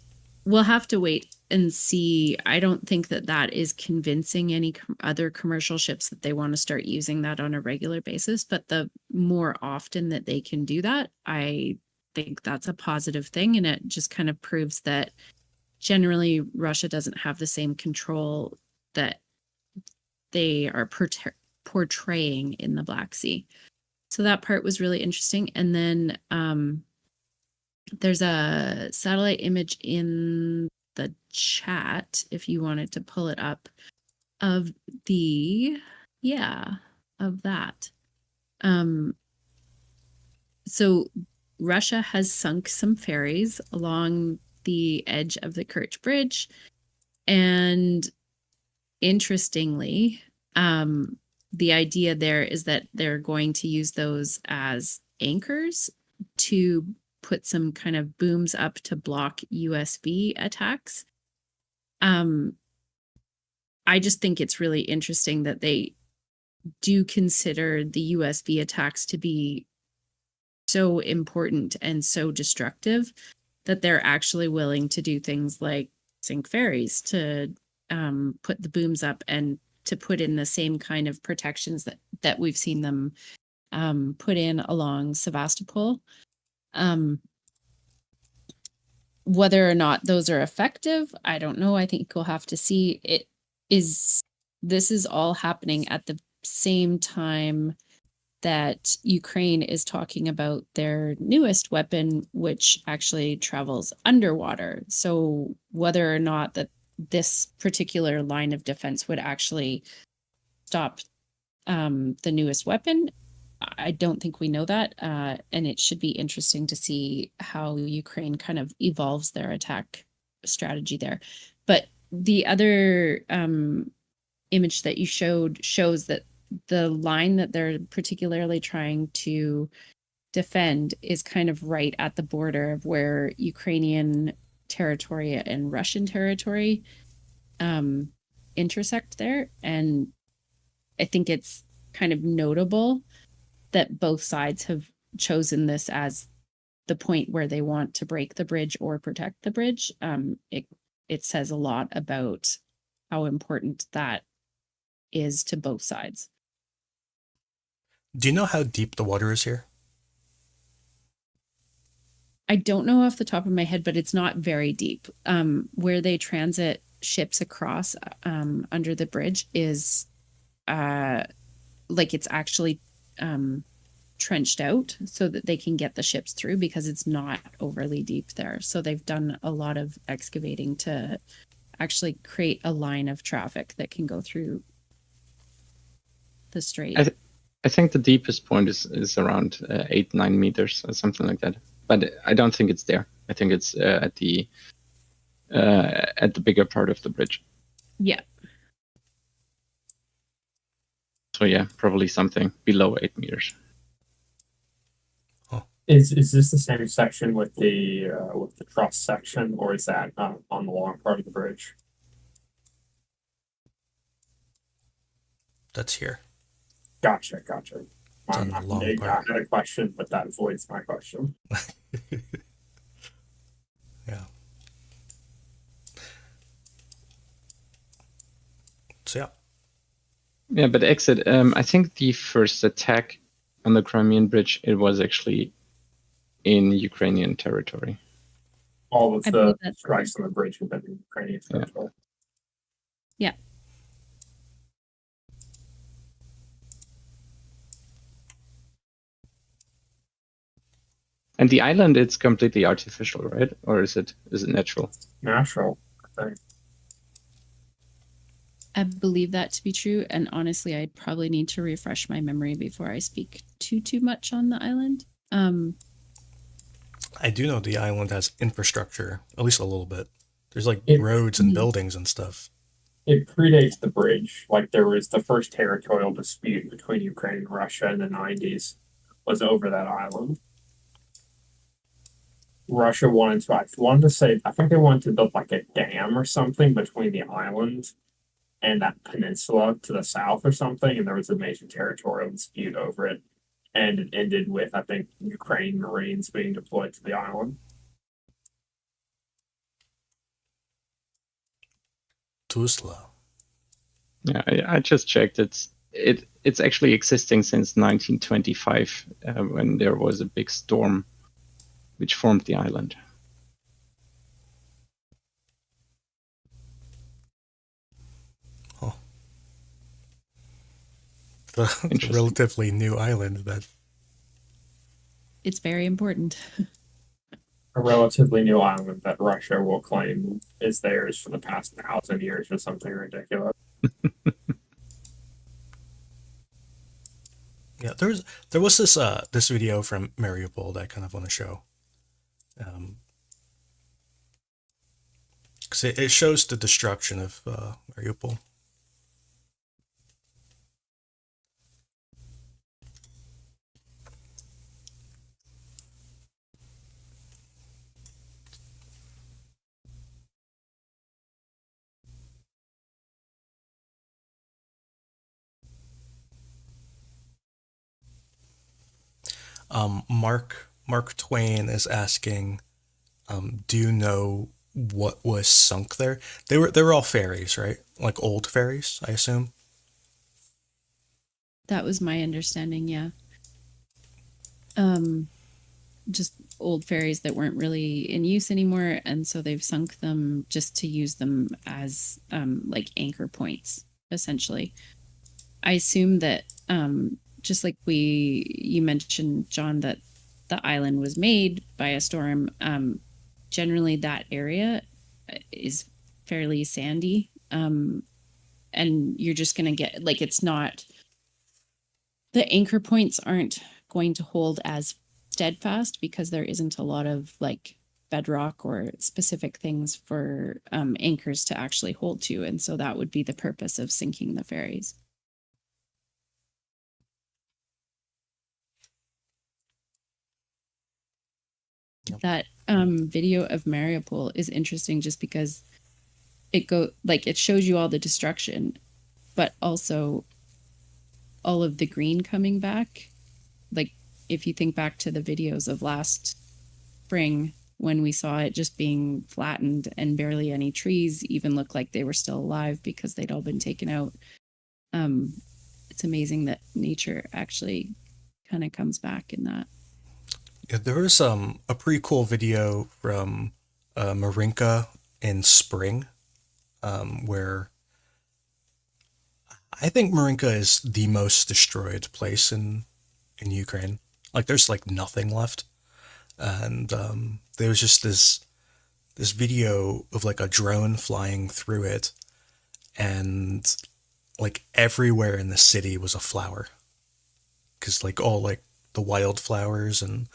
we'll have to wait and see. I don't think that is convincing any other commercial ships that they want to start using that on a regular basis, but the more often that they can do that, I think that's a positive thing, and it just kind of proves that generally Russia doesn't have the same control that they are portraying in the Black Sea. So that part was really interesting. And then there's a satellite image in the chat, if you wanted to pull it up, of that. So Russia has sunk some ferries along the edge of the Kerch Bridge, and interestingly, the idea there is that they're going to use those as anchors to put some kind of booms up to block USV attacks. I just think it's really interesting that they do consider the USV attacks to be so important and so destructive that they're actually willing to do things like sink ferries to put the booms up and to put in the same kind of protections that we've seen them put in along Sevastopol. Whether or not those are effective, I don't know. I think we'll have to see. This is all happening at the same time that Ukraine is talking about their newest weapon, which actually travels underwater. So whether or not that this particular line of defense would actually stop the newest weapon, I don't think we know that. And it should be interesting to see how Ukraine kind of evolves their attack strategy there. But the other image that you showed shows that the line that they're particularly trying to defend is kind of right at the border of where Ukrainian territory and Russian territory intersect there. And I think it's kind of notable that both sides have chosen this as the point where they want to break the bridge or protect the bridge. It says a lot about how important that is to both sides. Do you know how deep the water is here? I don't know off the top of my head, but it's not very deep. Where they transit ships across under the bridge is like it's actually trenched out so that they can get the ships through, because it's not overly deep there. So they've done a lot of excavating to actually create a line of traffic that can go through the strait. I think the deepest point is around 8-9 meters or something like that. But I don't think it's there. I think it's at the bigger part of the bridge. Yeah. So yeah, probably something below 8 meters. Is this the same section with the truss section, or is that on the long part of the bridge? That's here. Gotcha. On the long I part. had a question, but that avoids my question. Yeah. So yeah. Yeah, but exit. I think the first attack on the Crimean bridge, it was actually in Ukrainian territory. All of I the believe that's strikes on the bridge have been in Ukrainian territory. Yeah. And the island, it's completely artificial, right? Or is it natural? Natural, I think. I believe that to be true. And honestly, I'd probably need to refresh my memory before I speak too much on the island. I do know the island has infrastructure, at least a little bit. There's like It- roads and buildings and stuff. It predates the bridge. Like, there was the first territorial dispute between Ukraine and Russia in the 90s was over that island. Russia wanted to, I think they wanted to build like a dam or something between the island and that peninsula to the south or something, and there was a major territorial dispute over it. And it ended with, I think, Ukraine Marines being deployed to the island. Tuzla. Yeah, I just checked. It's actually existing since 1925, when there was a big storm which formed the island. The Interesting. relatively new island that It's very important. A relatively new island that Russia will claim is theirs for the past 1,000 years or something ridiculous. yeah, there was this video from Mariupol that I kind of want to show. Because it shows the destruction of Mariupol. Mark Twain is asking, do you know what was sunk there? They were all ferries, right? Like old ferries, I assume. That was my understanding, yeah. Just old ferries that weren't really in use anymore, and so they've sunk them just to use them as like anchor points, essentially. I assume that just like you mentioned, John, that the island was made by a storm. Generally, that area is fairly sandy, and you're just gonna get, like, it's not the anchor points aren't going to hold as steadfast because there isn't a lot of like bedrock or specific things for anchors to actually hold to. And so that would be the purpose of sinking the ferries. Yep. That video of Mariupol is interesting just because it shows you all the destruction, but also all of the green coming back. Like if you think back to the videos of last spring when we saw it just being flattened and barely any trees even looked like they were still alive because they'd all been taken out. It's amazing that nature actually kind of comes back in that. Yeah, there was a pretty cool video from Marinka in spring, where I think Marinka is the most destroyed place in Ukraine. Like there's like nothing left, and there was just this video of like a drone flying through it, and like everywhere in the city was a flower, because like all like the wildflowers and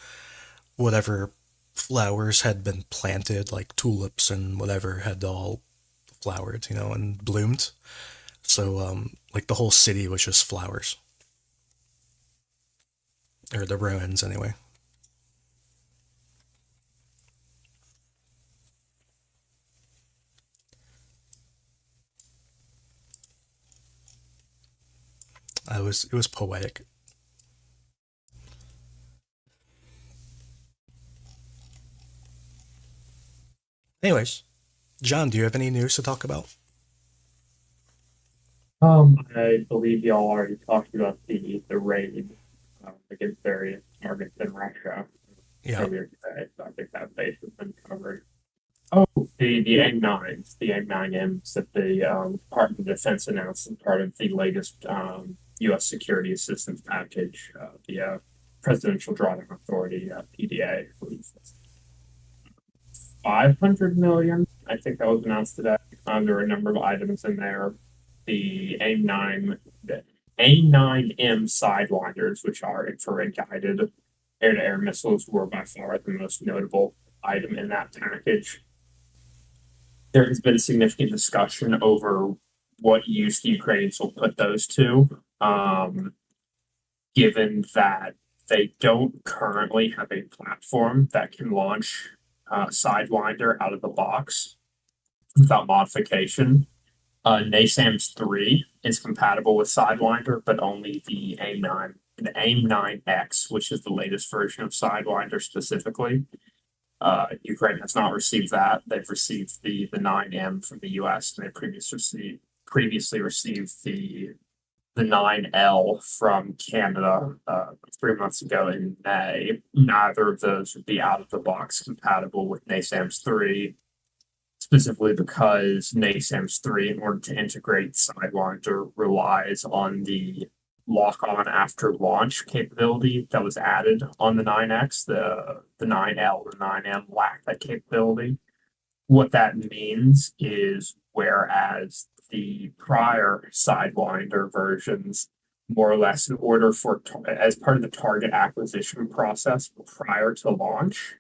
whatever flowers had been planted, like tulips and whatever, had all flowered, you know, and bloomed. So like the whole city was just flowers, or the ruins anyway. It was poetic. Anyways, John, do you have any news to talk about? I believe y'all already talked about the raid against various targets in Russia Yeah. earlier today, so I think that base has been covered. Oh, the AIM-9s, the AIM-9Ms that the Department of Defense announced as part of the latest U.S. security assistance package, the Presidential Drawdown Authority, PDA, I believe. 500 million. I think that was announced today. There were a number of items in there. The AIM-9M Sidewinders, which are infrared guided air-to-air missiles, were by far the most notable item in that package. There has been significant discussion over what use the Ukrainians will put those to, given that they don't currently have a platform that can launch Sidewinder out of the box without modification. NASAMS 3 is compatible with Sidewinder, but only the AIM-9X, which is the latest version of Sidewinder specifically. Ukraine has not received that. They've received the 9M from the US, and they previously received the 9L from Canada 3 months ago in May. Neither of those would be out of the box compatible with NASAMS 3, specifically because NASAMS 3, in order to integrate Sidewinder, relies on the lock-on after launch capability that was added on the 9X. The 9L, the 9M lack that capability. What that means is, whereas the prior Sidewinder versions, more or less, in order for as part of the target acquisition process prior to launch,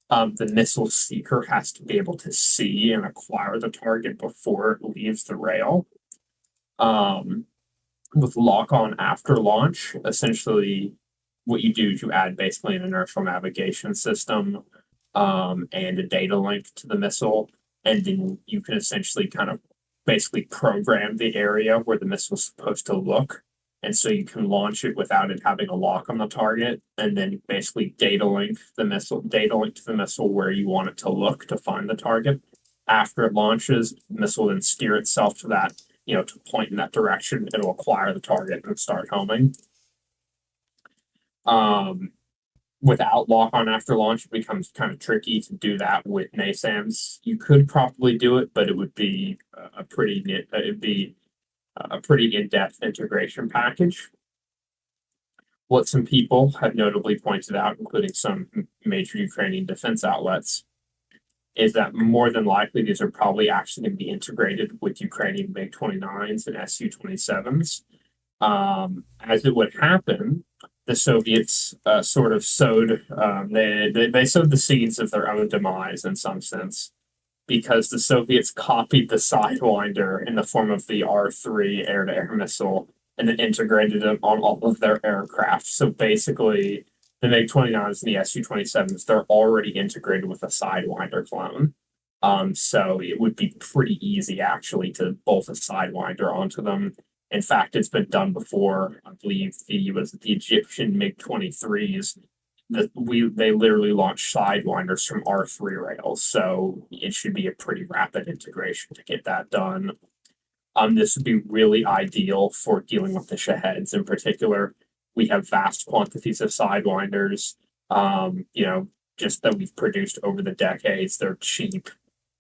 the missile seeker has to be able to see and acquire the target before it leaves the rail. With lock-on after launch, essentially what you do is you add basically an inertial navigation system and a data link to the missile, and then you can essentially kind of basically program the area where the missile is supposed to look. And so you can launch it without it having a lock on the target, and then basically data link to the missile where you want it to look to find the target. After it launches, the missile then steer itself to that, to point in that direction. It'll acquire the target and start homing. Without lock on after launch, it becomes kind of tricky to do that with NASAMS. You could probably do it, but it would be a pretty in-depth integration package. What some people have notably pointed out, including some major Ukrainian defense outlets, is that more than likely these are probably actually going to be integrated with Ukrainian MiG-29s and Su-27s. As it would happen, the Soviets sort of sowed they sowed the seeds of their own demise in some sense, because the Soviets copied the Sidewinder in the form of the R3 air-to-air missile and then integrated it on all of their aircraft. So basically, the MiG-29s and the Su-27s, they're already integrated with a Sidewinder clone. So it would be pretty easy actually to bolt a Sidewinder onto them. In fact, it's been done before. I believe the Egyptian MiG-23s. They literally launched Sidewinders from R3 rails, so it should be a pretty rapid integration to get that done. This would be really ideal for dealing with the Shaheds in particular. We have vast quantities of Sidewinders, just that we've produced over the decades. They're cheap.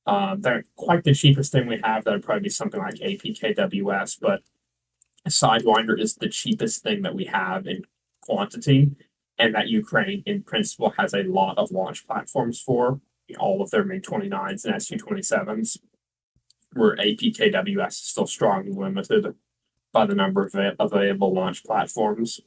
They're quite the cheapest thing we have. That would probably be something like APKWS, but Sidewinder is the cheapest thing that we have in quantity, and that Ukraine, in principle, has a lot of launch platforms for all of their MiG-29s and Su-27s, where APKWS is still strongly limited by the number of available launch platforms.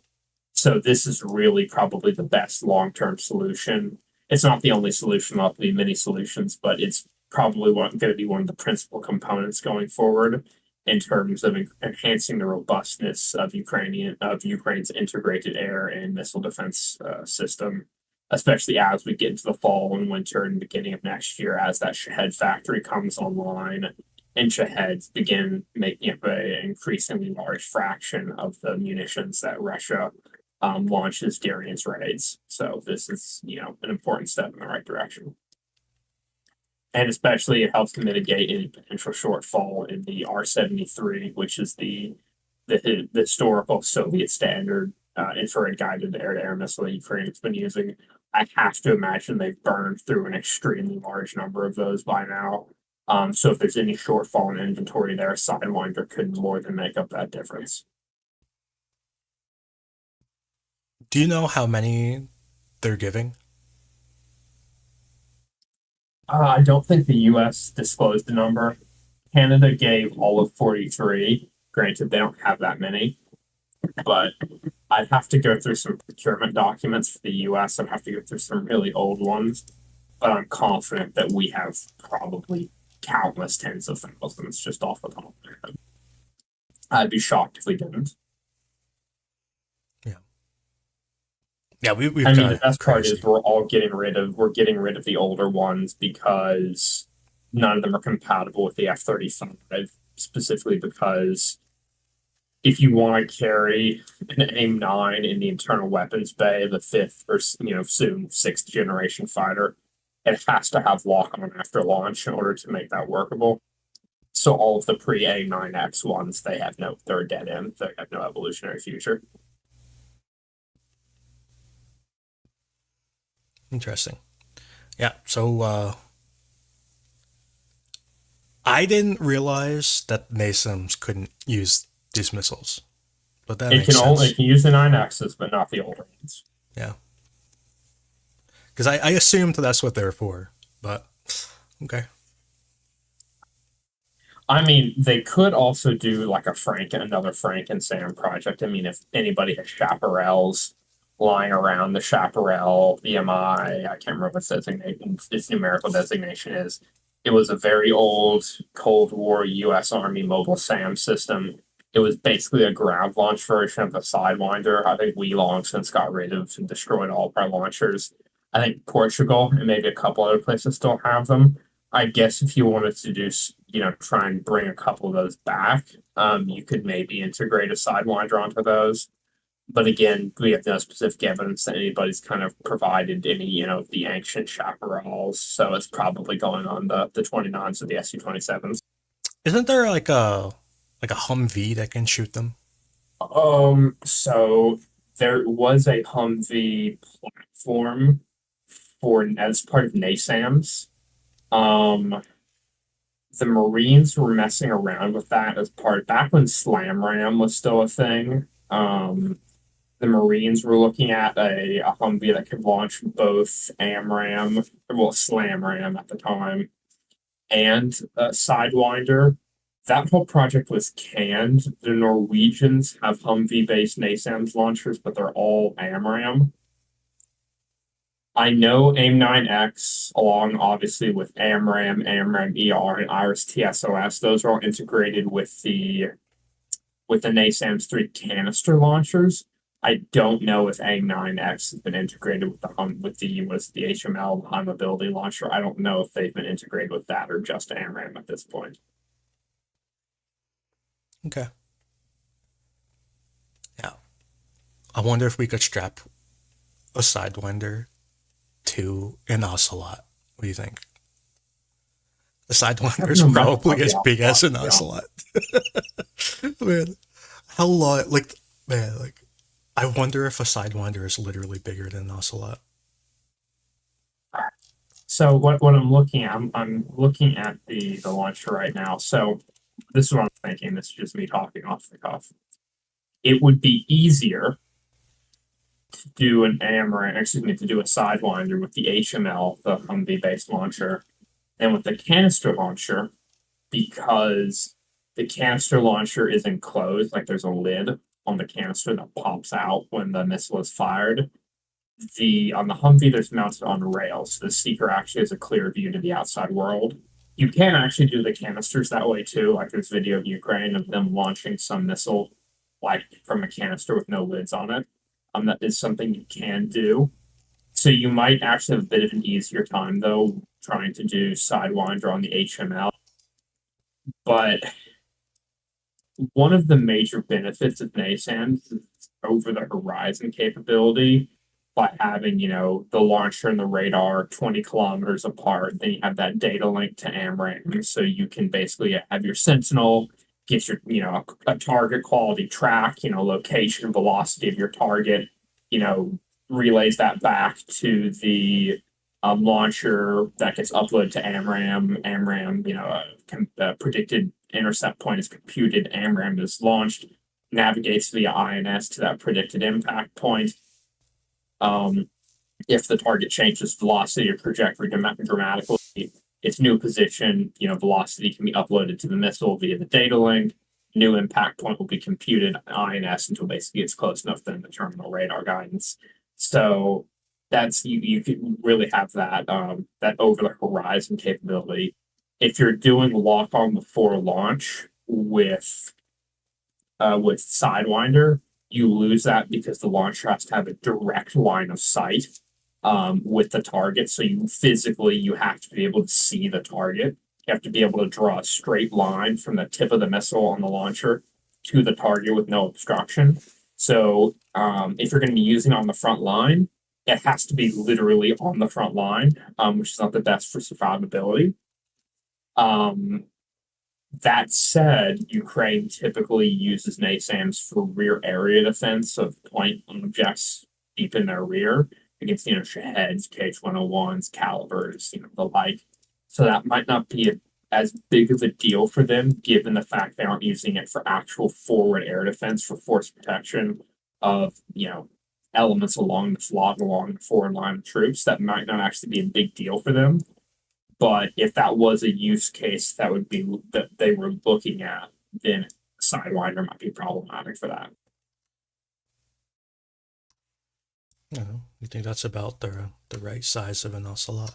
So this is really probably the best long-term solution. It's not the only solution, there'll be many solutions, but it's probably going to be one of the principal components going forward in terms of enhancing the robustness of Ukraine's integrated air and missile defense system, especially as we get into the fall and winter and beginning of next year, as that Shahed factory comes online and Shaheds begin making up an increasingly large fraction of the munitions that Russia launches during its raids. So this is, an important step in the right direction. And especially it helps to mitigate any potential shortfall in the R-73, which is the historical Soviet standard infrared guided air-to-air missile that Ukraine has been using. I have to imagine they've burned through an extremely large number of those by now. So if there's any shortfall in inventory there, Sidewinder could more than make up that difference. Do you know how many they're giving? I don't think the U.S. disclosed the number. Canada gave all of 43. Granted, they don't have that many, but I'd have to go through some procurement documents for the U.S. I'd have to go through some really old ones, but I'm confident that we have probably countless tens of thousands just off the top of my head. I'd be shocked if we didn't. Yeah, we've I mean, got the best part crazy. is we're getting rid of the older ones because none of them are compatible with the F-35, specifically because if you want to carry an AIM-9 in the internal weapons bay, the fifth or soon sixth generation fighter, it has to have lock-on after launch in order to make that workable. So all of the pre-AIM-9X ones, they're dead end. They have no evolutionary future. Interesting. Yeah, so I didn't realize that NASAMS couldn't use these missiles, but that makes sense. It can use the 9Xs, but not the older ones. Yeah, because I assumed that's what they're for, but okay. I mean, they could also do like another Frank and Sam project. I mean, if anybody has chaparrals lying around, the Chaparral EMI, I can't remember what its numerical designation is. It was a very old Cold War U.S. Army mobile SAM system. It was basically a ground launch version of the Sidewinder. I think we long since got rid of and destroyed all of our launchers. I think Portugal and maybe a couple other places still have them. I guess if you wanted to do, try and bring a couple of those back, you could maybe integrate a Sidewinder onto those. But again, we have no specific evidence that anybody's kind of provided any, the ancient chaparrals. So it's probably going on the 29s or the Su-27s. Isn't there like a Humvee that can shoot them? So there was a Humvee platform as part of NASAMS. The Marines were messing around with that back when Slam Ram was still a thing. The Marines were looking at a Humvee that could launch both AMRAAM, Slam Ram at the time, and Sidewinder. that whole project was canned. The Norwegians have Humvee-based NASAMS launchers, but they're all AMRAAM. I know AIM-9X, along obviously with AMRAAM, AMRAAM-ER, and IRIS-TSOS, those are all integrated with the NASAMS 3 canister launchers. I don't know if AIM-9X has been integrated with the HML high mobility launcher. I don't know if they've been integrated with that or just AMRAAM at this point. Okay. Yeah. I wonder if we could strap a Sidewinder to an Ocelot. What do you think? The Sidewinder is probably as big as an Ocelot. Man, how long? I wonder if a Sidewinder is literally bigger than an Ocelot. So what I'm looking at, I'm looking at the launcher right now. So this is what I'm thinking. This is just me talking off the cuff. It would be easier to do an to do a Sidewinder with the HML, the Humvee-based launcher, than with the canister launcher, because the canister launcher is enclosed, like there's a lid on the canister that pops out when the missile is fired. On the Humvee, there's mounted on rails, so the seeker actually has a clear view to the outside world. You can actually do the canisters that way too. Like there's video of Ukraine of them launching some missile, like from a canister with no lids on it. That is something you can do. So you might actually have a bit of an easier time though trying to do Sidewinder on the HML. But one of the major benefits of NASAMS is over the horizon capability. By having, the launcher and the radar 20 kilometers apart, then you have that data link to AMRAAM. So you can basically have your Sentinel, get your, a target quality track, location, velocity of your target, relays that back to the launcher that gets uploaded to AMRAAM. AMRAAM, predicted intercept point is computed. AMRAAM is launched, navigates via INS to that predicted impact point. If the target changes velocity or trajectory dramatically, its new position, velocity can be uploaded to the missile via the data link. New impact point will be computed INS until basically it's close enough to the terminal radar guidance. So that's you could really have that that over the horizon capability. If you're doing lock on before launch with Sidewinder, you lose that because the launcher has to have a direct line of sight with the target. So you have to be able to see the target. You have to be able to draw a straight line from the tip of the missile on the launcher to the target with no obstruction. So if you're going to be using it on the front line, it has to be literally on the front line, which is not the best for survivability. That said, Ukraine typically uses NASAMS for rear area defense of point objects deep in their rear against, Shaheds, KH-101s, Calibers, the like. So that might not be as big of a deal for them, given the fact they aren't using it for actual forward air defense for force protection of, elements along the forward line of troops. That might not actually be a big deal for them. But if that was a use case that they were looking at, then Sidewinder might be problematic for that. You think that's about the right size of an Ocelot?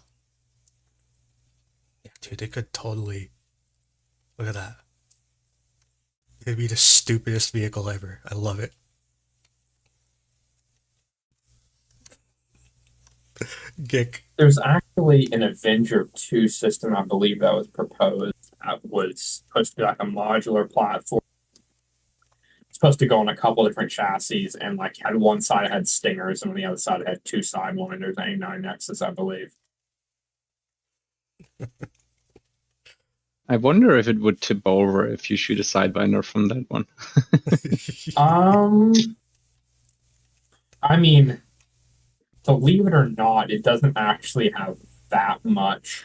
Yeah, dude, they could totally. Look at that. It'd be the stupidest vehicle ever. I love it. Gick. There's actually an Avenger 2 system, I believe, that was proposed. That was supposed to be like a modular platform. It's supposed to go on a couple different chassis, and had one side had Stingers, and on the other side it had two Sidewinders, A9Xs, I believe. I wonder if it would tip over if you shoot a Sidewinder from that one. I mean, believe it or not, it doesn't actually have that much,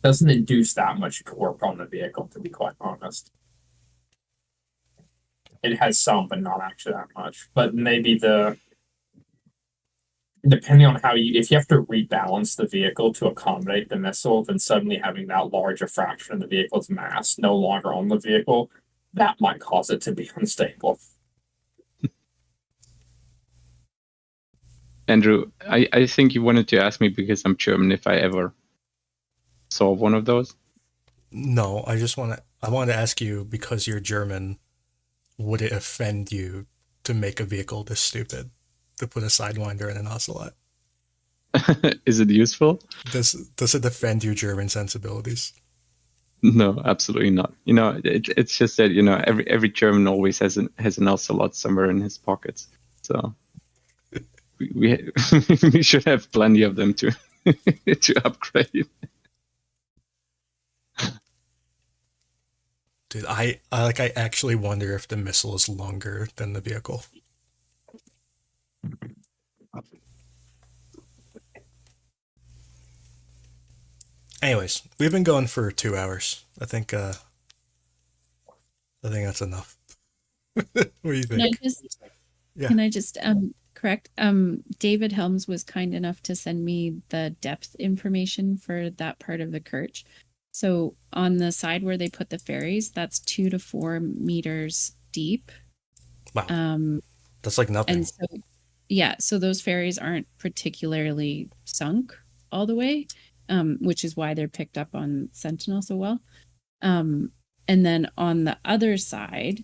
doesn't induce that much torque on the vehicle, to be quite honest. It has some, but not actually that much. But maybe depending on how if you have to rebalance the vehicle to accommodate the missile, then suddenly having that larger fraction of the vehicle's mass no longer on the vehicle, that might cause it to be unstable. Andrew, I think you wanted to ask me because I'm German if I ever saw one of those. No, I wanted to ask you, because you're German, would it offend you to make a vehicle this stupid? To put a Sidewinder in an Ocelot? Is it useful? Does it offend your German sensibilities? No, absolutely not. You know, it's just that, you know, every German always has an Ocelot somewhere in his pockets. So we we should have plenty of them to to upgrade. Dude, I actually wonder if the missile is longer than the vehicle. Anyways, we've been going for 2 hours. I think that's enough. What do you think? Can I just correct? David Helms was kind enough to send me the depth information for that part of the Kerch. So on the side where they put the ferries, that's 2 to 4 meters deep. Wow. That's like nothing. And so, yeah, so those ferries aren't particularly sunk all the way, which is why they're picked up on Sentinel so well. And then on the other side,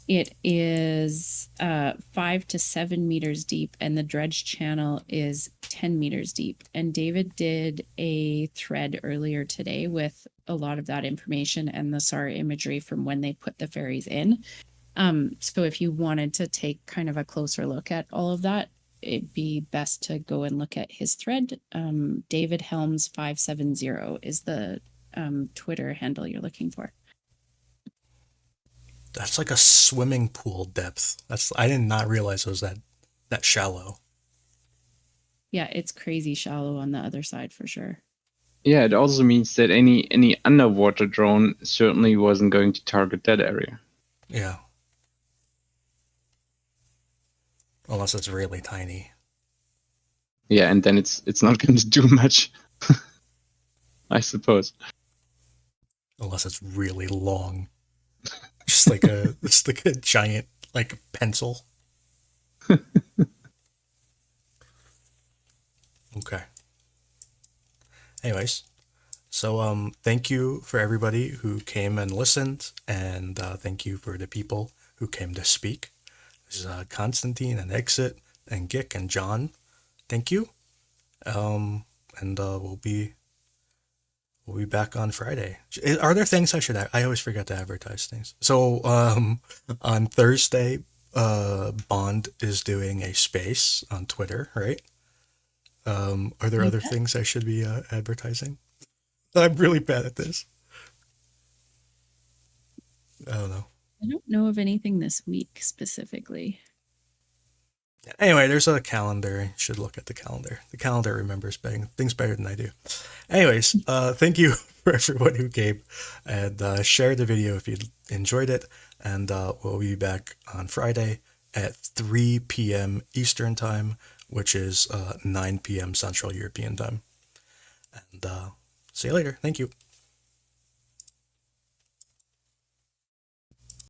it is 5 to 7 meters deep, and the dredge channel is 10 meters deep. And David did a thread earlier today with a lot of that information and the SAR imagery from when they put the ferries in. So if you wanted to take kind of a closer look at all of that, it'd be best to go and look at his thread. David Helms 570 is the Twitter handle you're looking for. That's like a swimming pool depth. I did not realize it was that shallow. Yeah, it's crazy shallow on the other side for sure. Yeah, it also means that any underwater drone certainly wasn't going to target that area. Yeah. Unless it's really tiny. Yeah, and then it's not going to do much, I suppose. Unless it's really long. Just like a giant like pencil. Okay. Anyways, so thank you for everybody who came and listened, and thank you for the people who came to speak. This is Constantine and Exit and Gick and John. Thank you. And we'll be back on Friday. Are there things I should? I always forget to advertise things. So on Thursday, Bond is doing a space on Twitter, right? Are there other things I should be advertising? I'm really bad at this. I don't know. I don't know of anything this week specifically. Anyway, there's a calendar. You should look at the calendar. The calendar remembers things better than I do. Anyways, thank you for everyone who came, and share the video if you enjoyed it. And we'll be back on Friday at 3 p.m. Eastern Time, which is 9 p.m. Central European Time. And see you later. Thank you.